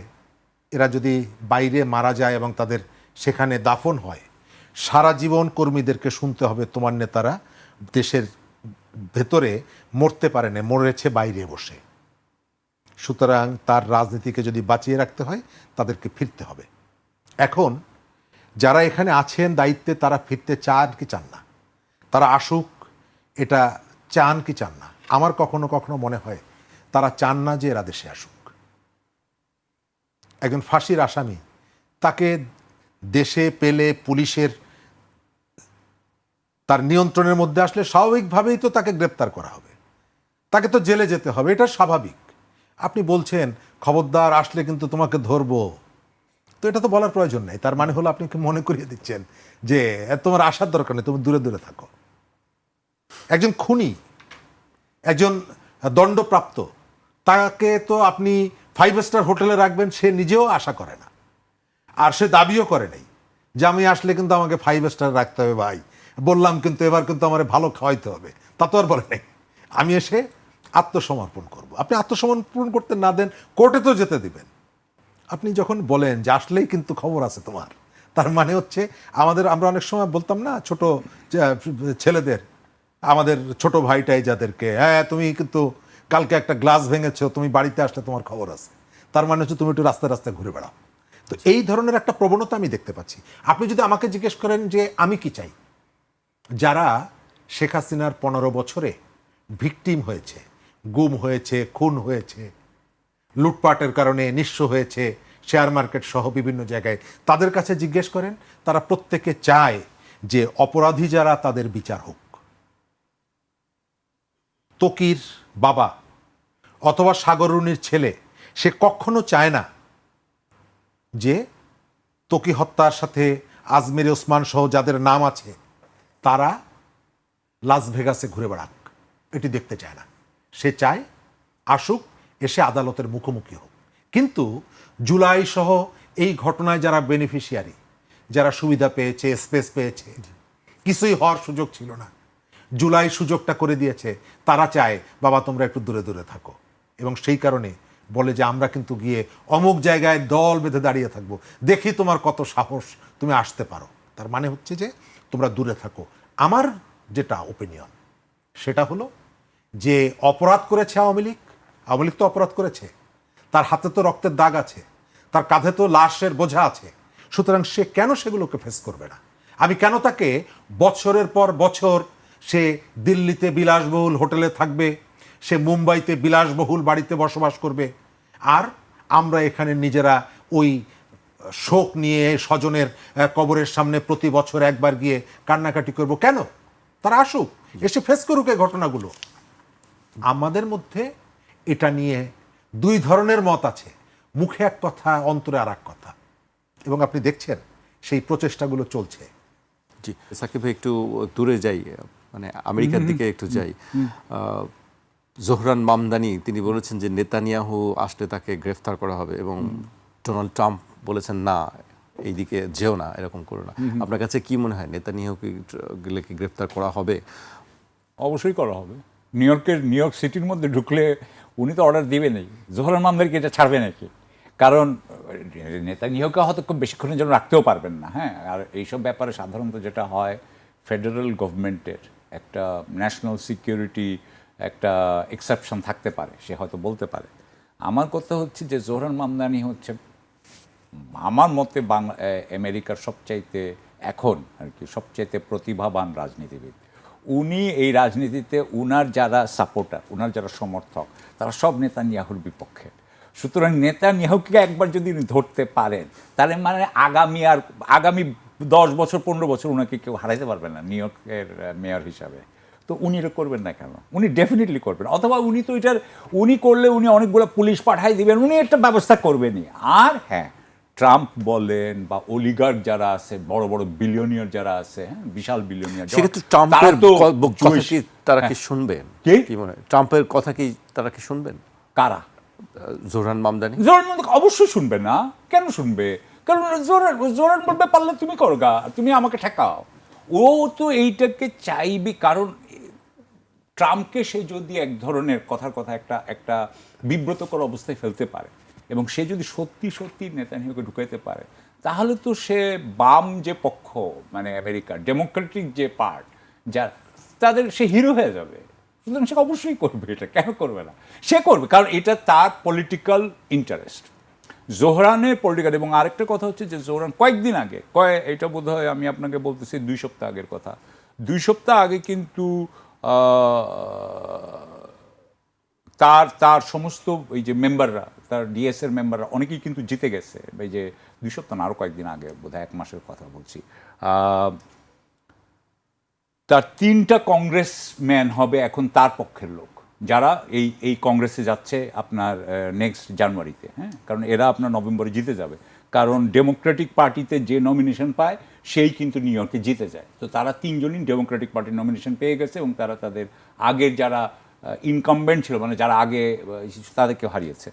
এরা যদি বাইরে মারা যায় এবং তাদের সেখানে দাফন হয়, সারা জীবন কর্মীদেরকে শুনতে হবে তোমার নেতারা দেশের ভেতরে মরতে পারে না, মরেছে বাইরে বসে। সুতরাং তার রাজনীতিকে যদি বাঁচিয়ে রাখতে হয় তাদেরকে ফিরতে হবে। এখন যারা এখানে আছেন দায়িত্বে, তারা ফিরতে চান কি চান না, তারা আসুক এটা চান কি চান না। আমার কখনো কখনো মনে হয় তারা চান না যে এরা দেশে আসুক। একজন ফাঁসির আসামি, তাকে দেশে পেলে পুলিশের তার নিয়ন্ত্রণের মধ্যে আসলে স্বাভাবিকভাবেই তো তাকে গ্রেপ্তার করা হবে, তাকে তো জেলে যেতে হবে, এটা স্বাভাবিক। আপনি বলছেন খবরদার আসলে কিন্তু তোমাকে ধরবো, তো এটা তো বলার প্রয়োজন নেই। তার মানে হলো আপনি মনে করিয়ে দিচ্ছেন যে তোমার আসার দরকার নেই, তুমি দূরে দূরে থাকো। একজন খুনি, একজন দণ্ডপ্রাপ্ত, তাকে তো আপনি 5 স্টার হোটেলে রাখবেন, সে নিজেও আশা করে না, আর সে দাবিও করে নাই যে আমি আসলে কিন্তু আমাকে 5 স্টার রাখতে হবে ভাই, বললাম কিন্তু এবার কিন্তু আমার ভালো খাওয়াইতে হবে, তা তো আর বলে নাই। আমি এসে আত্মসমর্পণ করব। আপনি আত্মসমর্পণ করতে না দেন, কোর্টে তো যেতে দিবেন। আপনি যখন বলেন যে আসলেই কিন্তু খবর আছে তোমার, তার মানে হচ্ছে আমরা অনেক সময় বলতাম না ছোট ছেলেদের, আমাদের ছোট ভাইটাই যাদেরকে, হ্যাঁ তুমি কিন্তু কালকে একটা গ্লাস ভেঙেছো, তুমি বাড়িতে আসলে তোমার খবর আছে, তার মানে হচ্ছে তুমি একটু রাস্তায় রাস্তায় ঘুরে বেড়াও। তো এই ধরনের একটা প্রবণতা আমি দেখতে পাচ্ছি। আপনি যদি আমাকে জিজ্ঞেস করেন যে আমি কি চাই, যারা শেখ হাসিনার 15 বছরে ভিকটিম হয়েছে, গুম হয়েছে, খুন হয়েছে, লুটপাটের কারণে নিঃস্ব হয়েছে, শেয়ার মার্কেট সহ বিভিন্ন জায়গায়, তাদের কাছে জিজ্ঞেস করেন, তারা প্রত্যেকে চায় যে অপরাধী যারা তাদের বিচার হোক। তকির বাবা অথবা সাগররুনির ছেলে, সে কখনো চায় না যে তকি হত্যার সাথে আজমির ওসমান সহ যাদের নাম আছে তারা লাস ভেগাসে ঘুরে বেড়াক, এটি দেখতে চায় না। সে চায় আসুক, এসে আদালতের মুখোমুখি হোক। কিন্তু জুলাই সহ এই ঘটনায় যারা বেনিফিশিয়ারি, যারা সুবিধা পেয়েছে, স্পেস পেয়েছে, কিছুই হওয়ার সুযোগ ছিল না, জুলাই সুযোগটা করে দিয়েছে, তারা চায় বাবা তোমরা একটু দূরে দূরে থাকো, এবং সেই কারণে বলে যে আমরা কিন্তু গিয়ে অমুক জায়গায় দল বেঁধে দাঁড়িয়ে থাকবো, দেখি তোমার কত সাহস, তুমি আসতে পারো। তার মানে হচ্ছে যে তোমরা দূরে থাকো। আমার যেটা ওপিনিয়ন সেটা হলো যে অপরাধ করেছে আওয়ামী লীগ তো অপরাধ করেছে, তার হাতে তো রক্তের দাগ আছে, তার কাঁধে তো লাশের বোঝা আছে, সুতরাং সে কেন সেগুলোকে ফেস করবে না? আমি কেন তাকে বছরের পর বছর সে দিল্লিতে বিলাসবহুল হোটেলে থাকবে, সে মুম্বাইতে বিলাসবহুল বাড়িতে বসবাস করবে, আর আমরা এখানে নিজেরা ওই শোক নিয়ে স্বজনের কবরের সামনে প্রতি বছর একবার গিয়ে কান্নাকাটি করব? কেন? তারা আসুক, এসে ফেস করুক এই ঘটনাগুলো। আমাদের মধ্যে এটা নিয়ে 2 ধরনের মত আছে, মুখে এক কথা, অন্তরে আর এক কথা, এবং আপনি দেখছেন সেই প্রচেষ্টাগুলো চলছে। জি সাকিব ভাই, একটু দূরে যাই, মানে আমেরিকার দিকে একটু যাই। জোহরান মামদানি তিনি বলেছেন যে নেতানিয়াহু আসলে তাকে গ্রেফতার করা হবে, এবং ডোনাল্ড ট্রাম্প বলেছেন না এইদিকে যেও না, এরকম করো না। আপনার কাছে কি মনে হয়, নেতানিয়াহুকে গেলে কি গ্রেফতার করা হবে? অবশ্যই করা হবে। নিউ ইয়র্ক সিটির মধ্যে ঢুকলে উনি তো অর্ডার দিবেনই, জোহরান মামদানিকে এটা ছাড়বে নাকি? কারণ নেতানিয়াহুকে হয়তো খুব বেশিক্ষণের জন্য রাখতেও পারবেন না। হ্যাঁ, আর এইসব ব্যাপারে সাধারণত যেটা হয়, ফেডারেল গভর্নমেন্টের একটা ন্যাশনাল সিকিউরিটি একটা এক্সেপশন থাকতে পারে, সে হয়তো বলতে পারে। আমার কথা হচ্ছে যে জোহরান মামদানি হচ্ছে আমার মতে আমেরিকার সবচাইতে এখন আর কি সবচাইতে প্রতিভাবান রাজনীতিবিদ। উনি এই রাজনীতিতে উনার যারা সাপোর্টার, উনার যারা সমর্থক, তারা সব নেতানিয়াহুর বিপক্ষে। সুতরাং নেতানিয়াহুকে একবার যদি উনি ধরতে পারেন, তাহলে মানে আগামী 10 বছর 15 বছর উনাকে কেউ হারাইতে পারবে না নিউ ইয়র্কের মেয়র হিসাবে। তো উনি এটা করবেন না কেন? উনি ডেফিনেটলি করবেন। অথবা উনি তো উনি করলে উনি অনেকগুলো পুলিশ পাঠাই দিবেন, উনি একটা ব্যবস্থা করবেনই। আর হ্যাঁ, ট্রাম্প বলেন বা অলিগার্ক যারা আছে, বড় বড় বিলিয়নিয়ার যারা আছে, হ্যাঁ, বিশাল বিলিয়নিয়ার, সেক্ষেত্রে ট্রাম্পের কথা কি তারা কি শুনবেন? কি মনে হয়, ট্রাম্পের কথা কি তারা কি শুনবেন? কারা? জোহরান মামদানি অবশ্যই শুনবে না। কেন শুনবে? কারণ জোরান বলবে পারলে তুমি করো গা, তুমি আমাকে ঠেকাও। ও তো এইটাকে চাইবে, কারণ ট্রাম্পকে সে যদি এক ধরনের কথার কথা একটা বিব্রতকর অবস্থায় ফেলতে পারে, এবং সে যদি সত্যি সত্যি নেতানিয়াহুকে ঢুকাইতে পারে, তাহলে তো সে বাম যে পক্ষ, মানে আমেরিকার ডেমোক্রেটিক যে পার্ট, তাদের সে হিরো হয়ে যাবে। সুতরাং সে অবশ্যই করবে এটা, কেন করবে না? সে করবে, কারণ এটা তার পলিটিক্যাল ইন্টারেস্ট। জোহরানের পলিটিক্যাল, এবং আরেকটা কথা হচ্ছে যে জোহরান কয়েকদিন আগে, এটা বোধ হয় আমি আপনাকে বলতেছি 2 সপ্তাহ আগের কথা, 2 সপ্তাহ আগে কিন্তু তার সমস্ত এই যে মেম্বাররা, তার ডিএস এর মেম্বাররা অনেকেই কিন্তু জিতে গেছে। এই যে 2 সপ্তাহ না, আরও কয়েকদিন আগে, বোধহয় 1 মাসের কথা বলছি। তার 3টা কংগ্রেসম্যান হবে এখন তার পক্ষের লোক, যারা এই কংগ্রেসে যাচ্ছে আপনার নেক্সট জানুয়ারিতে। হ্যাঁ, কারণ এরা আপনার নভেম্বরে জিতে যাবে, কারণ ডেমোক্রেটিক পার্টিতে যে নমিনেশন পায় সেই কিন্তু নিউ ইয়র্কে জিতে যায়। তো তারা 3 জনই ডেমোক্রেটিক পার্টির নমিনেশন পেয়ে গেছে, এবং তারা তাদের আগের যারা ইনকামবেন্ট ছিল, মানে যারা আগে, তাদেরকে হারিয়েছে।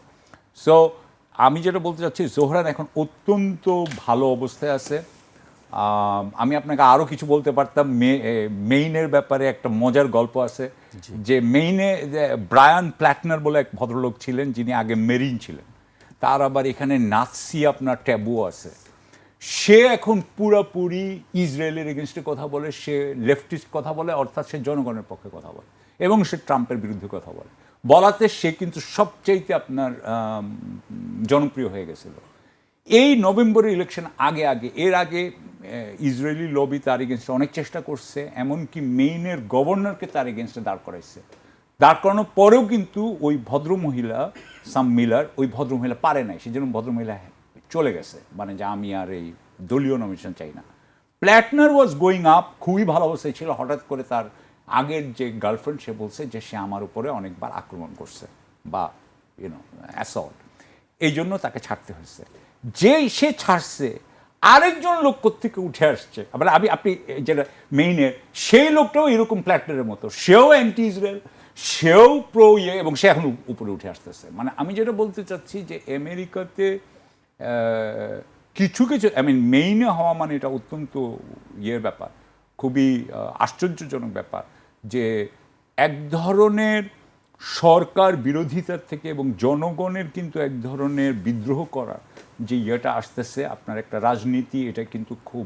সো আমি যেটা বলতে চাচ্ছি, জোহরান এখন অত্যন্ত ভালো অবস্থায় আছে। আমি আপনাকে আরও কিছু বলতে পারতাম। মেইনের ব্যাপারে একটা মজার গল্প আছে, যে মেইনে ব্রায়ান প্ল্যাটনার বলে এক ভদ্রলোক ছিলেন, যিনি আগে মেরিন ছিলেন। তার আবার এখানে নাৎসি আপনার ট্যাবু আছে। সে এখন পুরোপুরি ইসরায়েলের এগেনস্টে কথা বলে, সে লেফটিস্ট কথা বলে, অর্থাৎ সে জনগণের পক্ষে কথা বলে, এবং সে ট্রাম্পের বিরুদ্ধে কথা বলে। বলাতে সে কিন্তু সবচাইতে আপনার জনপ্রিয় হয়ে গেছিল। এই নভেম্বরের ইলেকশন এর আগে ইসরায়েলি লবি তার এগেনস্টে অনেক চেষ্টা করছে, এমনকি মেইনের গভর্নরকে তার এগেনস্টে দাঁড় করাইছে। দাঁড় করানোর পরেও কিন্তু ওই ভদ্রমহিলা সাম মিলার, ওই ভদ্রমহিলা পারে নাই, সেজন্য ভদ্রমহিলা চলে গেছে, মানে যে আমি আর এই দলীয় নমিনেশন চাই না। প্ল্যাটনার ওয়াজ গোয়িং আপ, খুবই ভালো অবস্থায় ছিল। হঠাৎ করে তার আগের যে গার্লফ্রেন্ড, সে বলছে যে সে আমার উপরে অনেকবার আক্রমণ করছে বা অ্যাসল্ট, এই জন্য তাকে ছাড়তে হয়েছে। সে ছাড়ছে, আরেকজন লোক কোত্থেকে উঠে আসছে। আবার আপনি যেটা মেইনের, সেই লোকটাও এরকম প্ল্যাটনারের মতো, সেও অ্যান্টি ইসরায়েল, সেও প্রো এবং সে এখন উপরে উঠে আসতেছে। মানে আমি যেটা বলতে চাচ্ছি যে আমেরিকাতে কিছু মেইনে হওয়া মানে এটা অত্যন্ত ব্যাপার, খুবই আশ্চর্যজনক ব্যাপার, যে এক ধরনের সরকার বিরোধিতার থেকে এবং জনগণের কিন্তু এক ধরনের বিদ্রোহ করার যে আসতেছে, আপনার একটা রাজনীতি, এটা কিন্তু খুব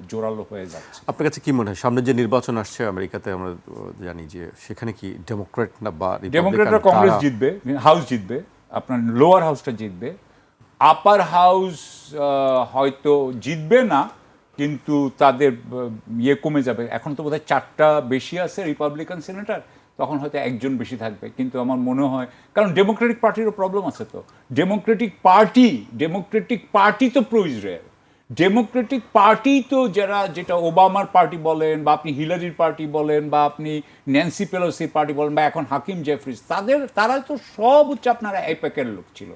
জোরালো হয়ে যাচ্ছে। আপনার কাছে কি মনে হয়, সামনে যে নির্বাচন আসছে আমেরিকাতে, আমরা জানি যে সেখানে কি ডেমোক্রেট না বা ডেমোক্রেটরা কংগ্রেস জিতবে, হাউস জিতবে, আপনার লোয়ার হাউসটা জিতবে, আপার হাউস হয়তো জিতবে না, কিন্তু তাদের কমে যাবে। এখন তো বোধহয় 4টা বেশি আছে রিপাবলিকান সিনেটর, তখন হয়তো একজন বেশি থাকবে। কিন্তু আমার মনে হয়, কারণ ডেমোক্রেটিক পার্টিরও প্রবলেম আছে, তো ডেমোক্রেটিক পার্টি তো প্রো ইসরায়েল, ডেমোক্রেটিক পার্টি তো যেটা ওবামার পার্টি বলেন, বা আপনি হিলারির পার্টি বলেন, বা আপনি ন্যান্সি পেলোসির পার্টি বলেন, বা এখন হাকিম জেফরিস, তারা তো সব হচ্ছে আপনারা এপেকের লোক ছিল।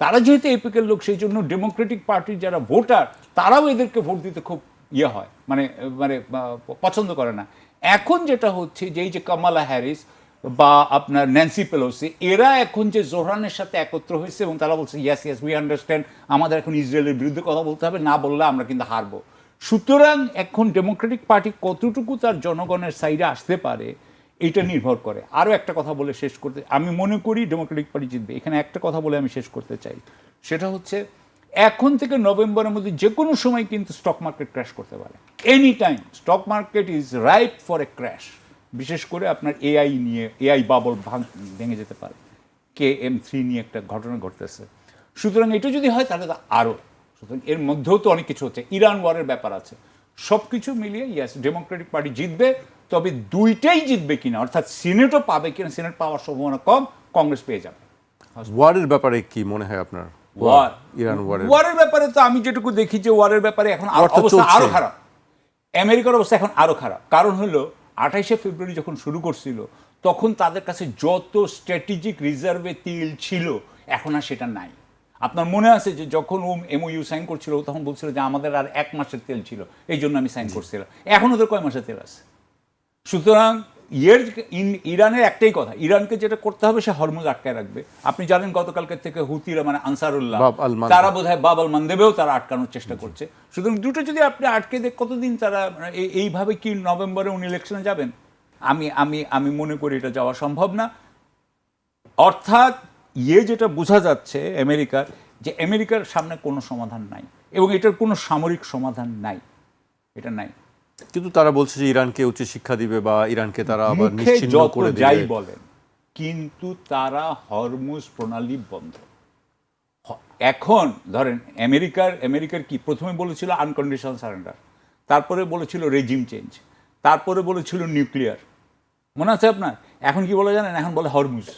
তারা যেহেতু এপিকের লোক, সেই জন্য ডেমোক্রেটিক পার্টির যারা ভোটার, তারাও এদেরকে ভোট দিতে খুব হয়, মানে পছন্দ করে না। এখন যেটা হচ্ছে যে এই যে কামালা হ্যারিস বা আপনার ন্যান্সি পেলোসি, এরা এখন যে জোহরানের সাথে একত্র হয়েছে, এবং তারা বলছে ইয়েস উই আন্ডারস্ট্যান্ড, আমাদের এখন ইসরায়েলের বিরুদ্ধে কথা বলতে হবে, না বললে আমরা কিন্তু হারবো। সুতরাং এখন ডেমোক্রেটিক পার্টি কতটুকু তার জনগণের সাইডে আসতে পারে, এটা নির্ভর করে। আরও একটা কথা বলে শেষ করতে, আমি মনে করি ডেমোক্রেটিক পার্টি জিতবে। এখানে একটা কথা বলে আমি শেষ করতে চাই, সেটা হচ্ছে এখন থেকে নভেম্বরের মধ্যে যে কোনো সময় কিন্তু স্টক মার্কেট ক্র্যাশ করতে পারে, any time stock market is right for a crash. বিশেষ করে আপনার এআই নিয়ে, এআই বাবল ভেঙে যেতে পারে, KM3 নিয়ে একটা ঘটনা ঘটতেছে। সুতরাং এটা যদি হয় তাহলে তো আরও, সুতরাং এর মধ্যেও তো অনেক কিছু হচ্ছে, ইরান ওয়ারের ব্যাপার আছে, সব কিছু মিলিয়ে ইয়াস ডেমোক্রেটিক পার্টি জিতবে, তবে দুইটাই জিতবে কিনা, অর্থাৎ সিনেটও পাবে কিনা, সিনেট পাওয়ার সম্ভাবনা কম, কংগ্রেস পেয়ে যাবে। ওয়ারের ব্যাপারে কি মনে হয় আপনার? ওয়ার, ইরান ওয়ারের ব্যাপারে তো আমি যেটুকু দেখি যে ওয়ারের ব্যাপারে এখন ওয়ার তো অবস্থা চলছে। আরো খারাপ, আমেরিকার অবস্থা এখন আরো খারাপ। কারণ হলো 28শে ফেব্রুয়ারি যখন শুরু করছিল তখন তাদের কাছে যত স্ট্র্যাটেজিক রিজার্ভে তেল ছিল এখন আর সেটা নাই। আপনার মনে আছে যে যখন MOU সাইন করছিল তখন বলছিল যে আমাদের আর 1 মাসের তেল ছিল, এই জন্য আমি সাইন করছিলাম। এখন ওদের কয় মাসের তেল আছে? সুতরাং ইরানের একটাই কথা, ইরানকে যেটা করতে হবে সে হরমুজ আটকায় রাখবে। আপনি জানেন গতকালকে থেকে হুতিরা মানে আনসারুল্লাহ তারা বোধহয় বাব আল মানদেবেও তারা আটকানোর চেষ্টা করছে। সুতরাং দুটো যদি আপনি আটকে দেখ, কতদিন তারা এইভাবে কি নভেম্বরে উনি ইলেকশনে যাবেন? আমি আমি আমি মনে করি এটা যাওয়া সম্ভব না। অর্থাৎ যেটা বোঝা যাচ্ছে আমেরিকার, যে আমেরিকার সামনে কোনো সমাধান নাই এবং এটার কোনো সামরিক সমাধান নাই, এটা নাই। কিন্তু তারা বলছে যে ইরানকে উচ্চ শিক্ষা দিবে বা ইরানকে তারা আবার মুখে নিশ্চিহ্ন যত করে যাই দিবে। বলেন, কিন্তু তারা হরমুজ প্রণালী বন্ধ। এখন ধরেন আমেরিকার কি প্রথমে বলেছিল আনকন্ডিশনাল সারেন্ডার, তারপরে বলেছিল রেজিম চেঞ্জ, তারপরে বলেছিল নিউক্লিয়ার, মনে আছে আপনার? এখন কি বলে জানেন? এখন বলে হরমুজ।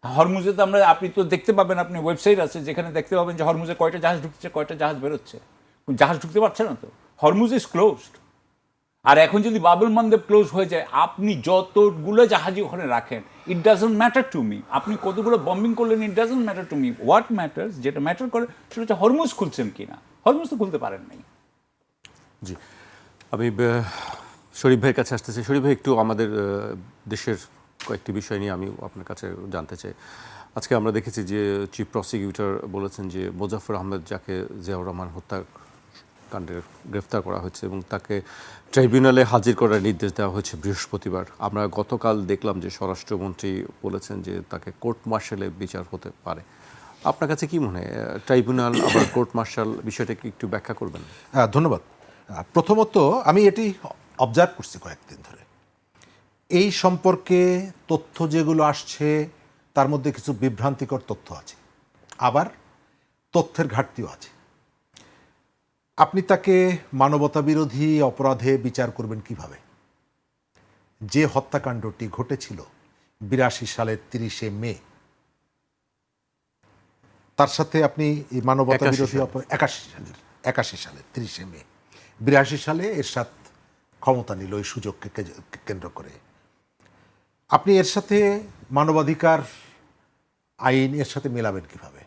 হরমুজে তো আপনি তো দেখতে পাবেন, আপনি ওয়েবসাইট আছে যেখানে দেখতে পাবেন যে হরমুজে কয়টা জাহাজ ঢুকছে, কয়টা জাহাজ বেরোচ্ছে। জাহাজ ঢুকতে পারছে না তো, হরমুজ ইজ ক্লোজড। আর এখন যদি বাবুল মানদেব ক্লোজ হয়ে যায়, আপনি যতগুলো জাহাজই ওখানে রাখেন, it doesn't matter to me. আপনি কতগুলো বম্বিং করলেন, it doesn't matter to me. What matters, যেটা ম্যাটার করে সেটা হচ্ছে হরমুজ খুলছেন কিনা। হরমুজ তো খুলতে পারেন নাই। জি, আমি শরীফ ভাইয়ের কাছে আসতেছি। শরীফ ভাই, একটু আমাদের দেশের কয়েকটি বিষয় নিয়ে আমি আপনার কাছে জানতে চাই। আজকে আমরা দেখেছি যে চিফ প্রসিকিউটর বলেছেন যে মোজাফফর আহমেদ, যাকে জিয়াউর রহমান হত্যাকাণ্ডের গ্রেফতার করা হয়েছে এবং তাকে ট্রাইব্যুনালে হাজির করার নির্দেশ দেওয়া হয়েছে বৃহস্পতিবার। আমরা গতকাল দেখলাম যে স্বরাষ্ট্রমন্ত্রী বলেছেন যে তাকে কোর্ট মার্শালে বিচার হতে পারে। আপনার কাছে কি মনে হয়, ট্রাইব্যুনাল আবার কোর্ট মার্শাল বিষয়টাকে একটু ব্যাখ্যা করবেন? ধন্যবাদ। প্রথমত আমি এটি অবজার্ভ করছি কয়েকদিন ধরে, এই সম্পর্কে তথ্য যেগুলো আসছে তার মধ্যে কিছু বিভ্রান্তিকর তথ্য আছে, আবার তথ্যের ঘাটতিও আছে। আপনি তাকে মানবতা বিরোধী অপরাধে বিচার করবেন কিভাবে? যে হত্যাকাণ্ডটি ঘটেছিল 82 সালের 30শে মে, তার সাথে আপনি এই মানবতা বিরোধী অপরাধ 81 সালের 30শে মে, 82 সালে এরশাদ ক্ষমতা নিল এই সুযোগকে কেন্দ্র করে। আপনি এর সাথে মানবাধিকার আইন এর সাথে মেলাবেন কিভাবে?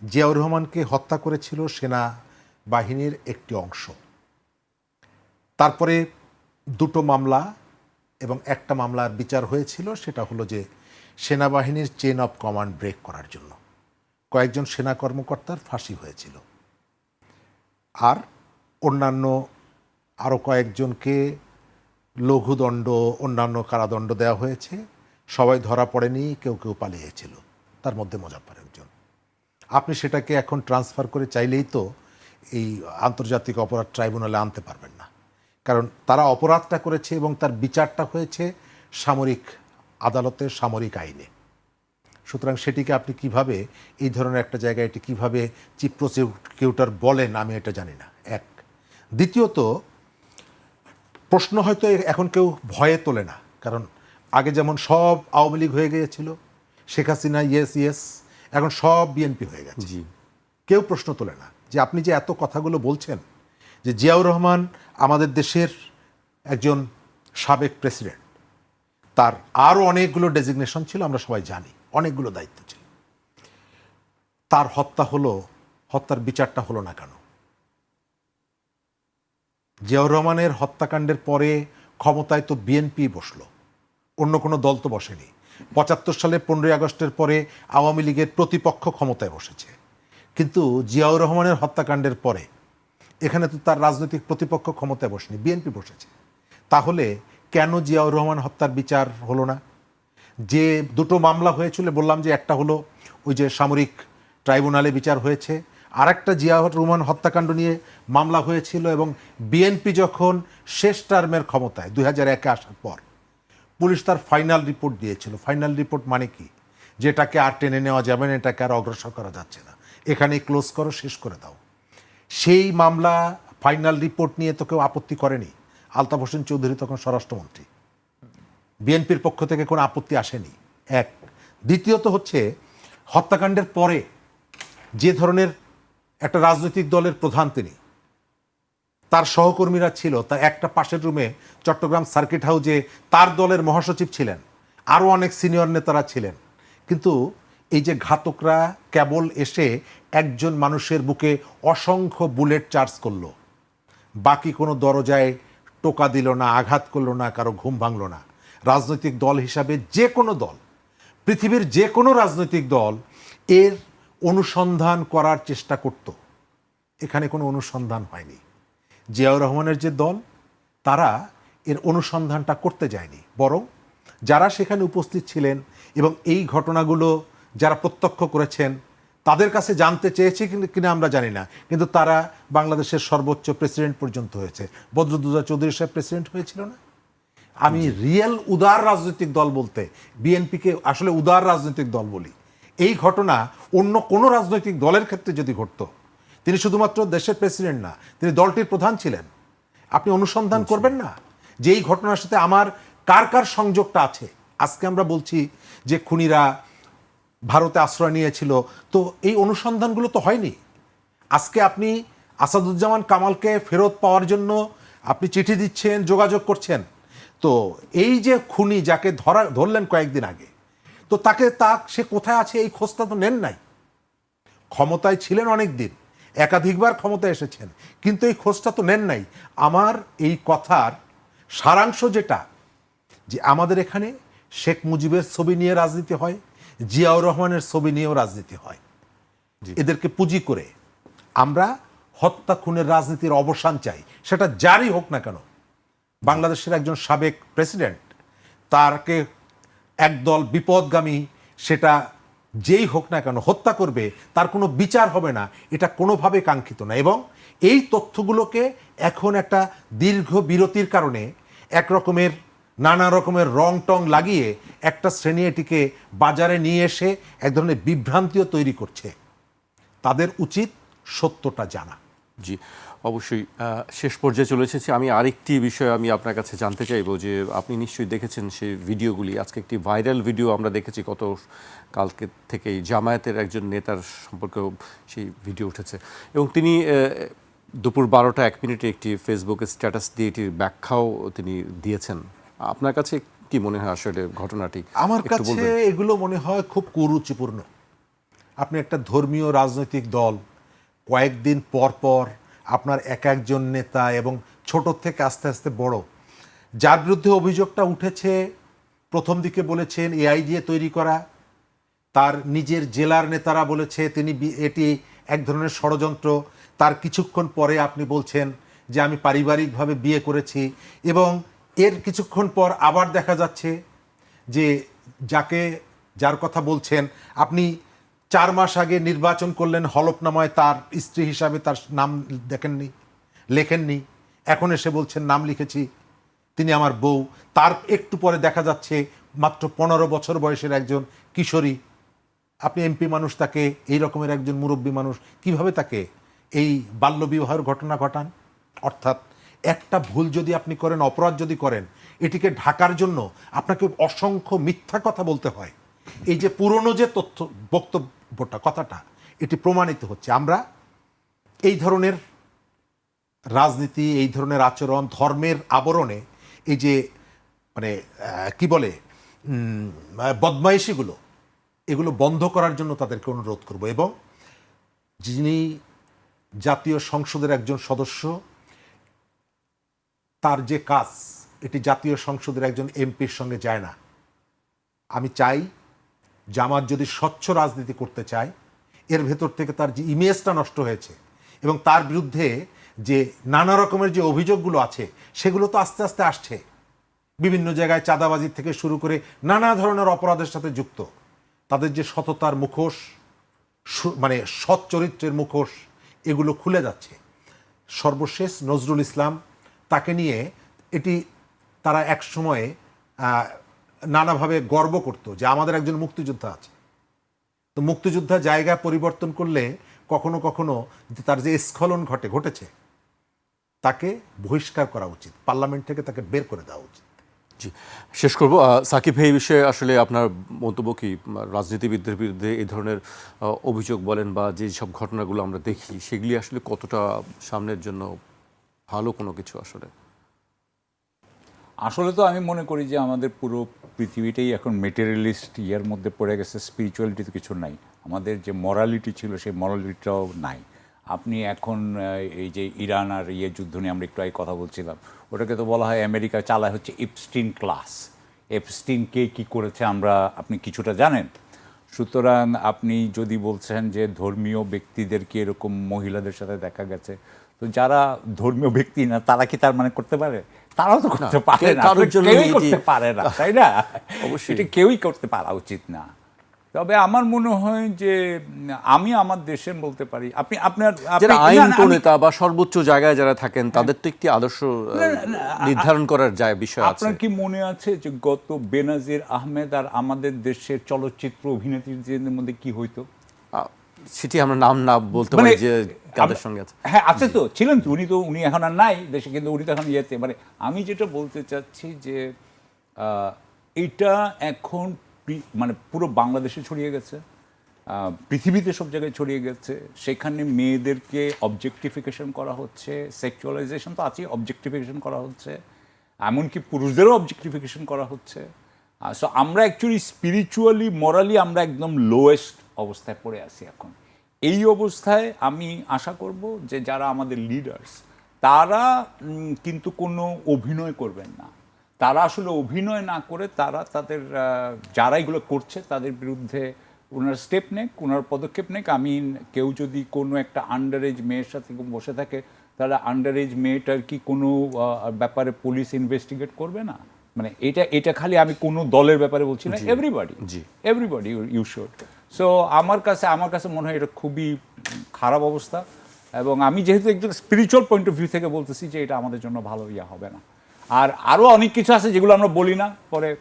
জিয়াউর রহমানকে হত্যা করেছিল সেনা বাহিনীর একটি অংশ, তারপরে দুটো মামলা এবং একটা মামলার বিচার হয়েছিল, সেটা হলো যে সেনাবাহিনীর চেন অফ কমান্ড ব্রেক করার জন্য কয়েকজন সেনা কর্মকর্তার ফাঁসি হয়েছিল, আর অন্যান্য আরও কয়েকজনকে লঘুদণ্ড, অন্যান্য কারাদণ্ড দেওয়া হয়েছে। সবাই ধরা পড়েনি, কেউ কেউ পালিয়েছিল, তার মধ্যে মোজাফফর একজন। আপনি সেটাকে এখন ট্রান্সফার করে চাইলেই তো এই আন্তর্জাতিক অপরাধ ট্রাইব্যুনালে আনতে পারবেন না, কারণ তারা অপরাধটা করেছে এবং তার বিচারটা হয়েছে সামরিক আদালতে, সামরিক আইনে। সুতরাং সেটিকে আপনি কিভাবে এই ধরনের একটা জায়গায় এটি কিভাবে চিফ প্রসিকিউটর বলেন, আমি এটা জানি না। এক, দ্বিতীয়ত, প্রশ্ন হয়তো এখন কেউ ভয়ে তোলে না, কারণ আগে যেমন সব আওয়ামী লীগ হয়ে গিয়েছিল, শেখ হাসিনা ইয়েস ইয়েস, এখন সব বিএনপি হয়ে গেছে। কেউ প্রশ্ন তোলে না যে আপনি যে এত কথাগুলো বলছেন, যে জিয়াউর রহমান আমাদের দেশের একজন সাবেক প্রেসিডেন্ট, তার আরও অনেকগুলো ডেজিগনেশন ছিল, আমরা সবাই জানি, অনেকগুলো দায়িত্ব ছিল। তার হত্যা হলো, হত্যার বিচারটা হলো না কেন? জিয়াউর রহমানের হত্যাকাণ্ডের পরে ক্ষমতায় তো বিএনপি বসলো, অন্য কোনো দল তো বসেনি। 75 সালে 15ই আগস্টের পরে আওয়ামী লীগের প্রতিপক্ষ ক্ষমতায় বসেছে, কিন্তু জিয়াউর রহমানের হত্যাকাণ্ডের পরে এখানে তো তার রাজনৈতিক প্রতিপক্ষ ক্ষমতায় বসেনি, বিএনপি বসেছে। তাহলে কেন জিয়াউর রহমান হত্যার বিচার হলো না? যে দুটো মামলা হয়েছিল, বললাম যে একটা হলো ওই যে সামরিক ট্রাইব্যুনালে বিচার হয়েছে, আরেকটা জিয়াউর রহমান হত্যাকাণ্ড নিয়ে মামলা হয়েছিল, এবং বিএনপি যখন শেষ টার্মের ক্ষমতায় 2001-এ আসার পর পুলিশ তার ফাইনাল রিপোর্ট দিয়েছিল। ফাইনাল রিপোর্ট মানে কি? যেটাকে আর টেনে নেওয়া যাবে না, এটাকে আর অগ্রসর করা যাচ্ছে না, এখানেই ক্লোজ করো, শেষ করে দাও। সেই মামলা ফাইনাল রিপোর্ট নিয়ে তো কেউ আপত্তি করেনি। আলতাফ হোসেন চৌধুরী তখন স্বরাষ্ট্রমন্ত্রী, বিএনপির পক্ষ থেকে কোনো আপত্তি আসেনি। এক। দ্বিতীয়ত হচ্ছে, হত্যাকাণ্ডের পরে যে ধরনের একটা রাজনৈতিক দলের প্রধান তিনি, তার সহকর্মীরা ছিল, তার একটা পাশের রুমে চট্টগ্রাম সার্কিট হাউসে তার দলের মহাসচিব ছিলেন, আরও অনেক সিনিয়র নেতারা ছিলেন। কিন্তু এই যে ঘাতকরা কেবল এসে একজন মানুষের বুকে অসংখ্য বুলেট চার্জ করলো, বাকি কোনো দরজায় টোকা দিল না, আঘাত করলো না, কারো ঘুম ভাঙলো না। রাজনৈতিক দল হিসাবে যে কোনো দল, পৃথিবীর যে কোনো রাজনৈতিক দল এর অনুসন্ধান করার চেষ্টা করত। এখানে কোনো অনুসন্ধান হয়নি। জিয়াউর রহমানের যে দল, তারা এর অনুসন্ধানটা করতে যায়নি, বরং যারা সেখানে উপস্থিত ছিলেন এবং এই ঘটনাগুলো যারা প্রত্যক্ষ করেছেন তাদের কাছে জানতে চেয়েছে কিনা আমরা জানি না, কিন্তু তারা বাংলাদেশের সর্বোচ্চ প্রেসিডেন্ট পর্যন্ত হয়েছে। বদরুদ্দোজা চৌধুরী সাহেব প্রেসিডেন্ট হয়েছিল না? আমি রিয়েল উদার রাজনৈতিক দল বলতে বিএনপিকে আসলে উদার রাজনৈতিক দল বলি। এই ঘটনা অন্য কোনো রাজনৈতিক দলের ক্ষেত্রে যদি ঘটতো, তিনি শুধুমাত্র দেশের প্রেসিডেন্ট না, তিনি দলটির প্রধান ছিলেন, আপনি অনুসন্ধান করবেন না যে এই ঘটনার সাথে আমার কার কার সংযোগটা আছে? আজকে আমরা বলছি যে খুনিরা ভারতে আশ্রয় নিয়েছিল, তো এই অনুসন্ধানগুলো তো হয়নি। আজকে আপনি আসাদুজ্জামান কামালকে ফেরত পাওয়ার জন্য আপনি চিঠি দিচ্ছেন, যোগাযোগ করছেন, তো এই যে খুনি যাকে ধরলেন কয়েকদিন আগে, তো সে কোথায় আছে এই খোঁজটা তো নেন নাই। ক্ষমতায় ছিলেন অনেক দিন, একাধিকবার ক্ষমতায় এসেছেন, কিন্তু এই খোঁজটা তো নেন নাই। আমার এই কথার সারাংশ যেটা, যে আমাদের এখানে শেখ মুজিবের ছবি নিয়ে রাজনীতি হয়, জিয়াউর রহমানের ছবি নিয়েও রাজনীতি হয়। এদেরকে পুঁজি করে আমরা হত্যা খুনের রাজনীতির অবসান চাই, সেটা যারই হোক না কেন। বাংলাদেশের একজন সাবেক প্রেসিডেন্ট, তারকে একদল বিপদগামী, সেটা যেই হোক না কেন, হত্যা করবে, তার কোনো বিচার হবে না, এটা কোনোভাবে কাঙ্ক্ষিত না। এবং এই তথ্যগুলোকে এখন একটা দীর্ঘ বিরতির কারণে একরকমের নানা রকমের রং টং লাগিয়ে একটা শ্রেণী এটিকে বাজারে নিয়ে এসে এক ধরনের বিভ্রান্তিও তৈরি করছে। তাদের উচিত সত্যটা জানা। জি, অবশ্যই। শেষ পর্যায়ে চলে এসেছি। আমি আরেকটি বিষয় আমি আপনার কাছে জানতে চাইবো, যে আপনি নিশ্চয়ই দেখেছেন সেই ভিডিওগুলি। আজকে একটি ভাইরাল ভিডিও আমরা দেখেছি, কালকে থেকেই জামায়াতের একজন নেতার সম্পর্কেও সেই ভিডিও উঠেছে, এবং তিনি দুপুর 12টা 1 মিনিটে একটি ফেসবুকে স্ট্যাটাস দিয়ে এটির ব্যাখ্যাও তিনি দিয়েছেন। আপনার কাছে কি মনে হয় আসলে ঘটনাটি? আমার কাছে এগুলো মনে হয় খুব কুরুচিপূর্ণ। আপনি একটা ধর্মীয় রাজনৈতিক দল, কয়েকদিন পর পর আপনার একজন নেতা, এবং ছোট থেকে আস্তে আস্তে বড়, যার বিরুদ্ধে অভিযোগটা উঠেছে, প্রথম দিকে বলেছেন এআই দিয়ে তৈরি করা, তার নিজের জেলার নেতারা বলেছে এটি এক ধরনের ষড়যন্ত্র, তার কিছুক্ষণ পরে আপনি বলছেন যে আমি পারিবারিকভাবে বিয়ে করেছি, এবং এর কিছুক্ষণ পর আবার দেখা যাচ্ছে যে যার কথা বলছেন আপনি 4 মাস আগে নির্বাচন করলেন, হলফনামায় তার স্ত্রী হিসাবে তার নাম লেখেননি, এখন এসে বলছেন নাম লিখেছি, তিনি আমার বউ। তার একটু পরে দেখা যাচ্ছে মাত্র 15 বছর বয়সের একজন কিশোরী, আপনি এমপি মানুষ, তাকে এই রকমের একজন মুরব্বী মানুষ কিভাবে তাকে এই বাল্যবিবাহের ঘটনা ঘটান? অর্থাৎ একটা ভুল যদি আপনি করেন, অপরাধ যদি করেন, এটিকে ঢাকার জন্য আপনাকে অসংখ্য মিথ্যা কথা বলতে হয়। এই যে পুরনো যে কথাটা, এটি প্রমাণিত হচ্ছে। আমরা এই ধরনের রাজনীতি, এই ধরনের আচরণ, ধর্মের আবরণে এই যে কি বলে বদমাইশিগুলো, এগুলো বন্ধ করার জন্য তাদেরকে অনুরোধ করব। এবং যিনি জাতীয় সংসদের একজন সদস্য, তার যে কাজ, এটি জাতীয় সংসদের একজন এমপির সঙ্গে যায় না। আমি চাই জামাত যদি স্বচ্ছ রাজনীতি করতে চায়, এর ভেতর থেকে তার যে ইমেজটা নষ্ট হয়েছে এবং তার বিরুদ্ধে যে নানা রকমের যে অভিযোগগুলো আছে, সেগুলো তো আস্তে আস্তে আসছে। বিভিন্ন জায়গায় চাঁদাবাজি থেকে শুরু করে নানা ধরনের অপরাধের সাথে যুক্ত। তাদের যে সততার মুখোশ, মানে সৎ চরিত্রের মুখোশ এগুলো খুলে যাচ্ছে। সর্বশেষ নজরুল ইসলাম, তাকে নিয়ে এটি তারা এক সময়ে নানাভাবে গর্ব করত যে আমাদের একজন মুক্তিযোদ্ধা আছে। তো মুক্তিযোদ্ধা জায়গা পরিবর্তন করলে কখনো কখনো তার যে স্খলন ঘটেছে তাকে বহিষ্কার করা উচিত, পার্লামেন্ট থেকে তাকে বের করে দেওয়া উচিত। জি, শেষ করব। সাকিব ভাই, এই বিষয়ে আসলে আপনার মন্তব্য কি? রাজনীতিবিদদের বিরুদ্ধে এই ধরনের অভিযোগ বলেন বা যে সব ঘটনাগুলো আমরা দেখি, সেগুলি আসলে কতটা সামনের জন্য ভালো কোনো কিছু? আসলে তো আমি মনে করি যে আমাদের পুরো পৃথিবীটাই এখন মেটেরিয়ালিস্ট ইয়ের মধ্যে পড়ে গেছে, স্পিরিচুয়ালিটি তো কিছু নাই। আমাদের যে মরালিটি ছিল সেই মরালিটিটাও নাই। আপনি এখন এই যে ইরান আর যুদ্ধ নিয়ে আমরা একটু আগে কথা বলছিলাম, ওটাকে তো বলা হয় আমেরিকা চালায় হচ্ছে এপস্টিন ক্লাস। এপস্টিন কে কী করেছে আপনি কিছুটা জানেন। সুতরাং আপনি যদি বলছেন যে ধর্মীয় ব্যক্তিদেরকে এরকম মহিলাদের সাথে দেখা গেছে, তো যারা ধর্মীয় ব্যক্তি না তারা কি তার মানে করতে পারে? তারাও তো করতে পারে না, কেউই করতে পারে না, তাই না? অবশ্যই এটা কেউই করতে পারা উচিত না। তবে আমার মনে হয় যে আমি আমার দেশের বলতে পারি, আপনার আইন প্রণেতা বা সর্বোচ্চ জায়গায় যারা থাকেন তাদের তো একটি আদর্শ নির্ধারণ করার যায় বিষয় আছে। আপনার কি মনে আছে যে গত বেনাজির আহমেদ আর আমাদের দেশের চলচ্চিত্র অভিনেত্রীদের মধ্যে কি হইতো? সেটি আমরা নাম না বলতে পারি যে কাদের সঙ্গে আছে। হ্যাঁ, আছে তো, ছিলেন তো, উনি এখন আর নাই দেশে, কিন্তু উনি তো এখন ইয়েতে। মানে আমি যেটা বলতে চাচ্ছি যে এটা এখন মানে পুরো বাংলাদেশে ছড়িয়ে গেছে, পৃথিবীতে সব জায়গায় ছড়িয়ে গেছে। সেখানে মেয়েদেরকে অবজেক্টিফিকেশন করা হচ্ছে, সেক্সুয়ালাইজেশন তো আছেই, অবজেক্টিফিকেশন করা হচ্ছে, এমনকি পুরুষদেরও অবজেক্টিফিকেশন করা হচ্ছে। সো আমরা অ্যাকচুয়ালি স্পিরিচুয়ালি মরালি আমরা একদম লোয়েস্ট অবস্থায় পড়ে আছি এখন। এই অবস্থায় আমি আশা করব যে যারা আমাদের লিডার্স তারা কিন্তু কোনো অভিনয় করবেন না। তারা আসলে অভিনয় না করে তারা তাদের যারা এগুলো করছে তাদের বিরুদ্ধে ওনার স্টেপ নেক, ওনার পদক্ষেপ নেক। আমি কেউ যদি কোনো একটা আন্ডার এজ মেয়ের সাথে বসে থাকে, তাহলে আন্ডার এজ মেয়েটার কি কোনো ব্যাপারে পুলিশ ইনভেস্টিগেট করবে না? মানে এটা খালি আমি কোনো দলের ব্যাপারে বলছি না, এভরিবডি ইউ শুড। সো আমার কাছে মনে হয় এটা খুবই খারাপ অবস্থা, এবং আমি যেহেতু একজন স্পিরিচুয়াল পয়েন্ট অফ ভিউ থেকে বলতেছি যে এটা আমাদের জন্য ভালো হবে না। আর আরও অনেক কিছু আছে যেগুলো আমরা বলি না,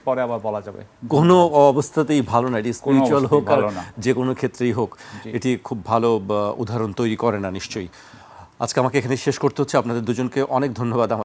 পরে আবার বলা যাবে। কোনো অবস্থাতেই ভালো না, এটি স্পিরিচুয়াল হোক আর যে কোনো ক্ষেত্রেই হোক, এটি খুব ভালো উদাহরণ তৈরি করে না নিশ্চয়ই। আজকে আমাকে এখানে শেষ করতে হচ্ছে। আপনাদের দুজনকে অনেক ধন্যবাদ।